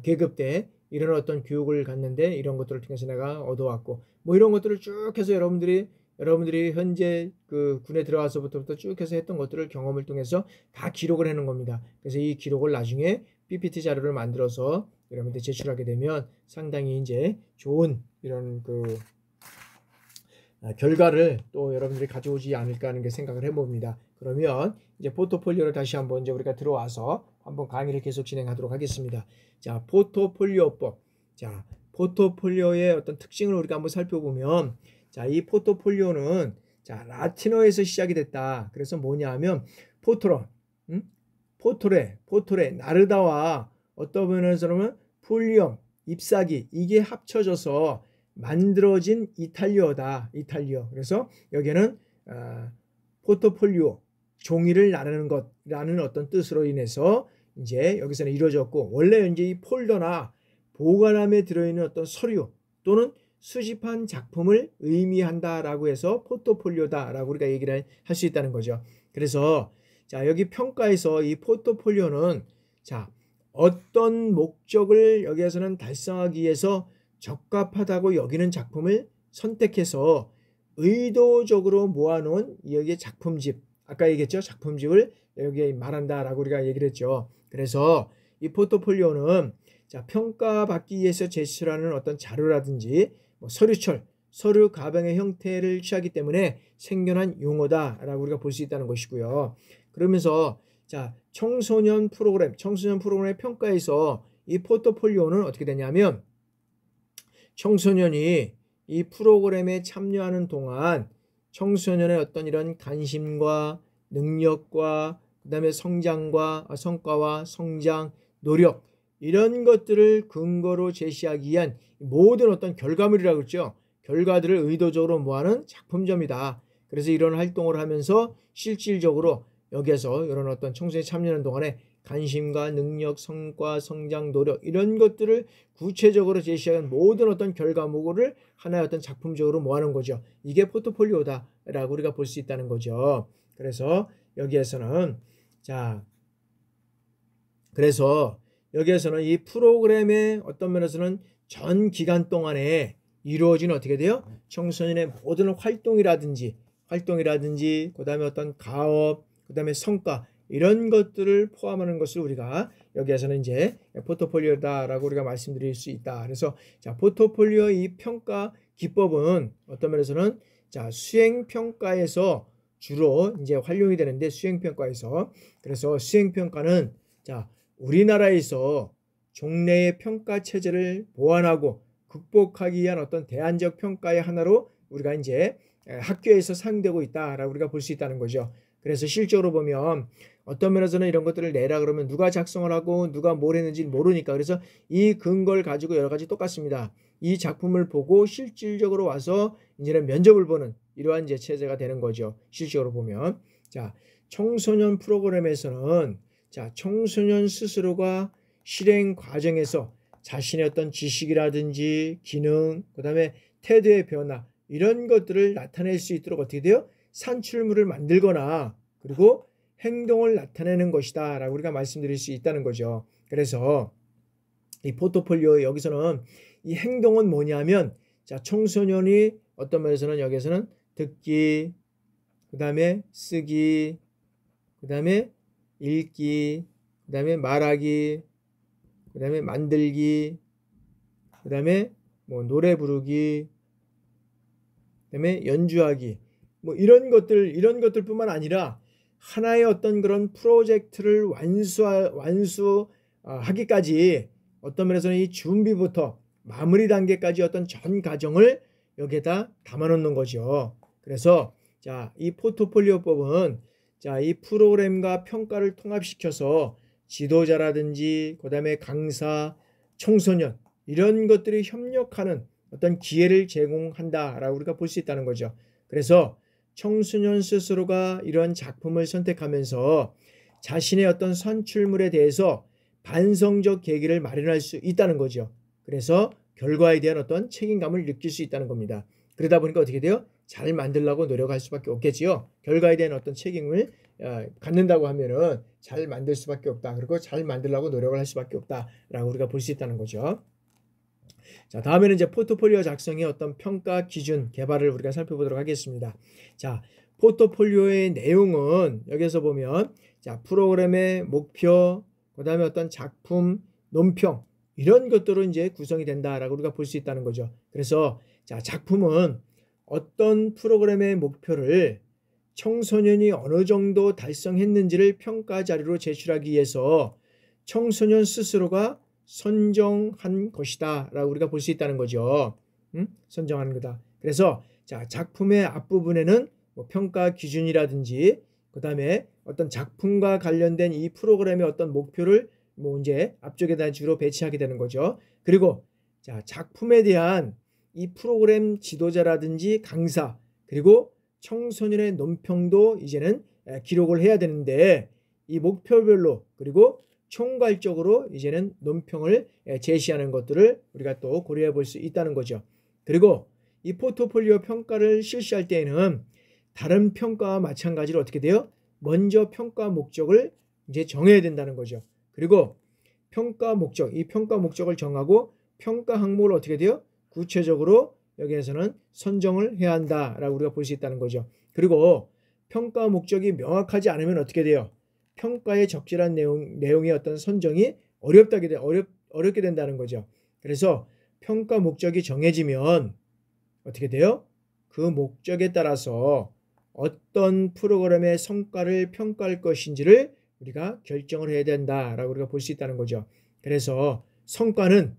계급 때 이런 어떤 교육을 갔는데 이런 것들을 통해서 내가 얻어왔고 뭐 이런 것들을 쭉 해서 여러분들이 현재 그 군에 들어와서부터 쭉 해서 했던 것들을 경험을 통해서 다 기록을 해놓은 겁니다. 그래서 이 기록을 나중에 PPT 자료를 만들어서 여러분들 제출하게 되면 상당히 이제 좋은 이런 결과를 또 여러분들이 가져오지 않을까 하는 게 생각을 해봅니다. 그러면 이제 포트폴리오를 다시 한번 이제 우리가 들어와서 한번 강의를 계속 진행하도록 하겠습니다. 자, 포트폴리오법. 자, 포트폴리오의 어떤 특징을 우리가 한번 살펴보면 자, 이 포트폴리오는 자, 라틴어에서 시작이 됐다. 그래서 뭐냐 하면 포토레, 나르다와 어떤 면에서는 폴리엄, 잎사귀 이게 합쳐져서 만들어진 이탈리어다. 이탈리어. 그래서 여기에는 포트폴리오, 종이를 나누는 것이라는 어떤 뜻으로 인해서 이제 여기서는 이루어졌고, 원래 이제 이 폴더나 보관함에 들어있는 어떤 서류 또는 수집한 작품을 의미한다라고 해서 포트폴리오다라고 우리가 얘기를 할 수 있다는 거죠. 그래서 자, 여기 평가에서 이 포트폴리오는 자, 어떤 목적을 여기에서는 달성하기 위해서 적합하다고 여기는 작품을 선택해서 의도적으로 모아놓은 여기에 작품집, 아까 얘기했죠? 작품집을 여기에 말한다라고 우리가 얘기를 했죠. 그래서 이 포트폴리오는 자, 평가받기 위해서 제출하는 어떤 자료라든지 뭐 서류철, 서류 가방의 형태를 취하기 때문에 생겨난 용어다라고 우리가 볼 수 있다는 것이고요. 그러면서 자, 청소년 프로그램의 평가에서 이 포트폴리오는 어떻게 되냐면, 청소년이 이 프로그램에 참여하는 동안 청소년의 어떤 이런 관심과 능력과 그다음에 성과와 성장, 노력, 이런 것들을 근거로 제시하기 위한 모든 어떤 결과물이라고 그랬죠. 결과들을 의도적으로 모아는 작품점이다. 그래서 이런 활동을 하면서 실질적으로 여기에서 이런 어떤 청소년이 참여하는 동안에 관심과 능력, 성과, 성장, 노력, 이런 것들을 구체적으로 제시하는 모든 어떤 결과물을 하나의 어떤 작품적으로 모아놓은 거죠. 이게 포트폴리오다라고 우리가 볼 수 있다는 거죠. 그래서 여기에서는 자, 그래서 여기에서는 이 프로그램의 어떤 면에서는 전 기간 동안에 이루어진 어떻게 돼요? 청소년의 모든 활동이라든지 그다음에 어떤 가업, 그다음에 성과, 이런 것들을 포함하는 것을 우리가 여기에서는 이제 포트폴리오다라고 우리가 말씀드릴 수 있다. 그래서 자, 포트폴리오 이 평가 기법은 어떤 면에서는 자, 수행 평가에서 주로 이제 활용이 되는데, 수행 평가에서, 그래서 수행 평가는 자, 우리나라에서 종래의 평가 체제를 보완하고 극복하기 위한 어떤 대안적 평가의 하나로 우리가 이제 학교에서 사용되고 있다라고 우리가 볼 수 있다는 거죠. 그래서 실적으로 보면 어떤 면에서는 이런 것들을 내라 그러면 누가 작성을 하고 누가 뭘 했는지 모르니까, 그래서 이 근거를 가지고 여러 가지 똑같습니다. 이 작품을 보고 실질적으로 와서 이제는 면접을 보는 이러한 이제 체제가 되는 거죠. 실적으로 보면 자, 청소년 프로그램에서는 자, 청소년 스스로가 실행 과정에서 자신의 어떤 지식이라든지 기능, 그다음에 태도의 변화, 이런 것들을 나타낼 수 있도록 어떻게 돼요? 산출물을 만들거나 그리고 행동을 나타내는 것이다 라고 우리가 말씀드릴 수 있다는 거죠. 그래서 이 포트폴리오 여기서는 이 행동은 뭐냐면, 자, 청소년이 어떤 면에서는 여기서는 듣기, 그 다음에 쓰기, 그 다음에 읽기, 그 다음에 말하기, 그 다음에 만들기, 그 다음에 뭐 노래 부르기, 그 다음에 연주하기, 뭐 이런 것들뿐만 아니라 하나의 어떤 그런 프로젝트를 완수하기까지 어떤 면에서는 이 준비부터 마무리 단계까지 어떤 전 과정을 여기에다 담아놓는 거죠. 그래서 자, 이 포트폴리오법은 자, 이 프로그램과 평가를 통합시켜서 지도자라든지 그다음에 강사, 청소년, 이런 것들이 협력하는 어떤 기회를 제공한다라고 우리가 볼 수 있다는 거죠. 그래서 청소년 스스로가 이런 작품을 선택하면서 자신의 어떤 산출물에 대해서 반성적 계기를 마련할 수 있다는 거죠. 그래서 결과에 대한 어떤 책임감을 느낄 수 있다는 겁니다. 그러다 보니까 어떻게 돼요? 잘 만들려고 노력할 수밖에 없겠지요. 결과에 대한 어떤 책임을 갖는다고 하면은 잘 만들 수밖에 없다. 그리고 잘 만들려고 노력을 할 수밖에 없다라고 우리가 볼 수 있다는 거죠. 자, 다음에는 이제 포트폴리오 작성의 어떤 평가 기준 개발을 우리가 살펴보도록 하겠습니다. 자, 포트폴리오의 내용은 여기서 보면 자, 프로그램의 목표, 그다음에 어떤 작품, 논평, 이런 것들로 이제 구성이 된다라고 우리가 볼 수 있다는 거죠. 그래서 자, 작품은 어떤 프로그램의 목표를 청소년이 어느 정도 달성했는지를 평가 자료로 제출하기 위해서 청소년 스스로가 선정한 것이다 라고 우리가 볼 수 있다는 거죠. 선정하는 거다. 그래서 자, 작품의 앞부분에는 뭐 평가 기준이라든지 그 다음에 어떤 작품과 관련된 이 프로그램의 어떤 목표를 뭐 이제 앞쪽에다 주로 배치하게 되는 거죠. 그리고 자, 작품에 대한 이 프로그램 지도자라든지 강사 그리고 청소년의 논평도 이제는 기록을 해야 되는데 이 목표별로 그리고 총괄적으로 이제는 논평을 제시하는 것들을 우리가 또 고려해 볼 수 있다는 거죠. 그리고 이 포트폴리오 평가를 실시할 때에는 다른 평가와 마찬가지로 어떻게 돼요? 먼저 평가 목적을 이제 정해야 된다는 거죠. 그리고 평가 목적, 이 평가 목적을 정하고 평가 항목을 어떻게 돼요? 구체적으로 여기에서는 선정을 해야 한다라고 우리가 볼 수 있다는 거죠. 그리고 평가 목적이 명확하지 않으면 어떻게 돼요? 평가의 적절한 내용의 어떤 선정이 어렵게 된다는 거죠. 그래서 평가 목적이 정해지면 어떻게 돼요? 그 목적에 따라서 어떤 프로그램의 성과를 평가할 것인지를 우리가 결정을 해야 된다라고 우리가 볼 수 있다는 거죠. 그래서 성과는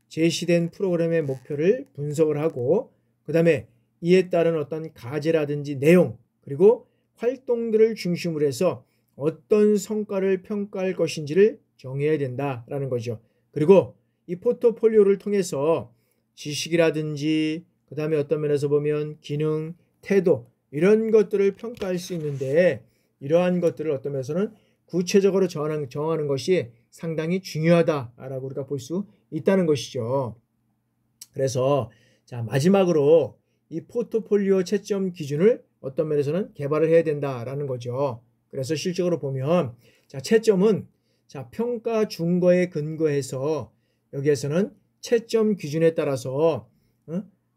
제시된 프로그램의 목표를 분석을 하고 그 다음에 이에 따른 어떤 과제라든지 내용 그리고 활동들을 중심으로 해서 어떤 성과를 평가할 것인지를 정해야 된다라는 거죠. 그리고 이 포트폴리오를 통해서 지식이라든지 그 다음에 어떤 면에서 보면 기능, 태도 이런 것들을 평가할 수 있는데 이러한 것들을 어떤 면에서는 구체적으로 정하는 것이 상당히 중요하다라고 우리가 볼 수 있다는 것이죠. 그래서 자 마지막으로 이 포트폴리오 채점 기준을 어떤 면에서는 개발을 해야 된다라는 거죠. 그래서 실적으로 보면 자 채점은 자 평가 준거에 근거해서 여기에서는 채점 기준에 따라서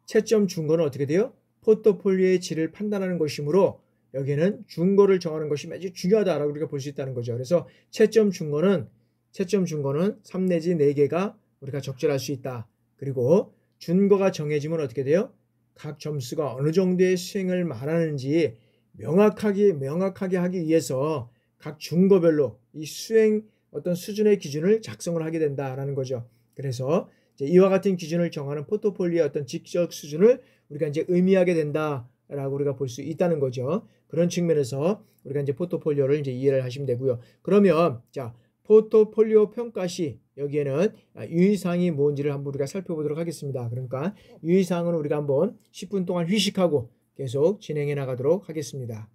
채점 준거는 어떻게 돼요? 포트폴리오의 질을 판단하는 것이므로 여기에는 준거를 정하는 것이 매우 중요하다라고 우리가 볼 수 있다는 거죠. 그래서 채점 준거는 3 내지 4개가 우리가 적절할 수 있다. 그리고 준거가 정해지면 어떻게 돼요? 각 점수가 어느 정도의 수행을 말하는지 명확하게 하기 위해서 각 준거별로 이 수행 어떤 수준의 기준을 작성을 하게 된다라는 거죠. 그래서 이제 이와 같은 기준을 정하는 포트폴리오의 어떤 지적 수준을 우리가 이제 의미하게 된다라고 우리가 볼 수 있다는 거죠. 그런 측면에서 우리가 이제 포트폴리오를 이제 이해를 하시면 되고요. 그러면 자 포트폴리오 평가 시 여기에는 유의사항이 뭔지를 한번 우리가 살펴보도록 하겠습니다. 그러니까 유의사항은 우리가 한번 10분 동안 휴식하고 계속 진행해 나가도록 하겠습니다.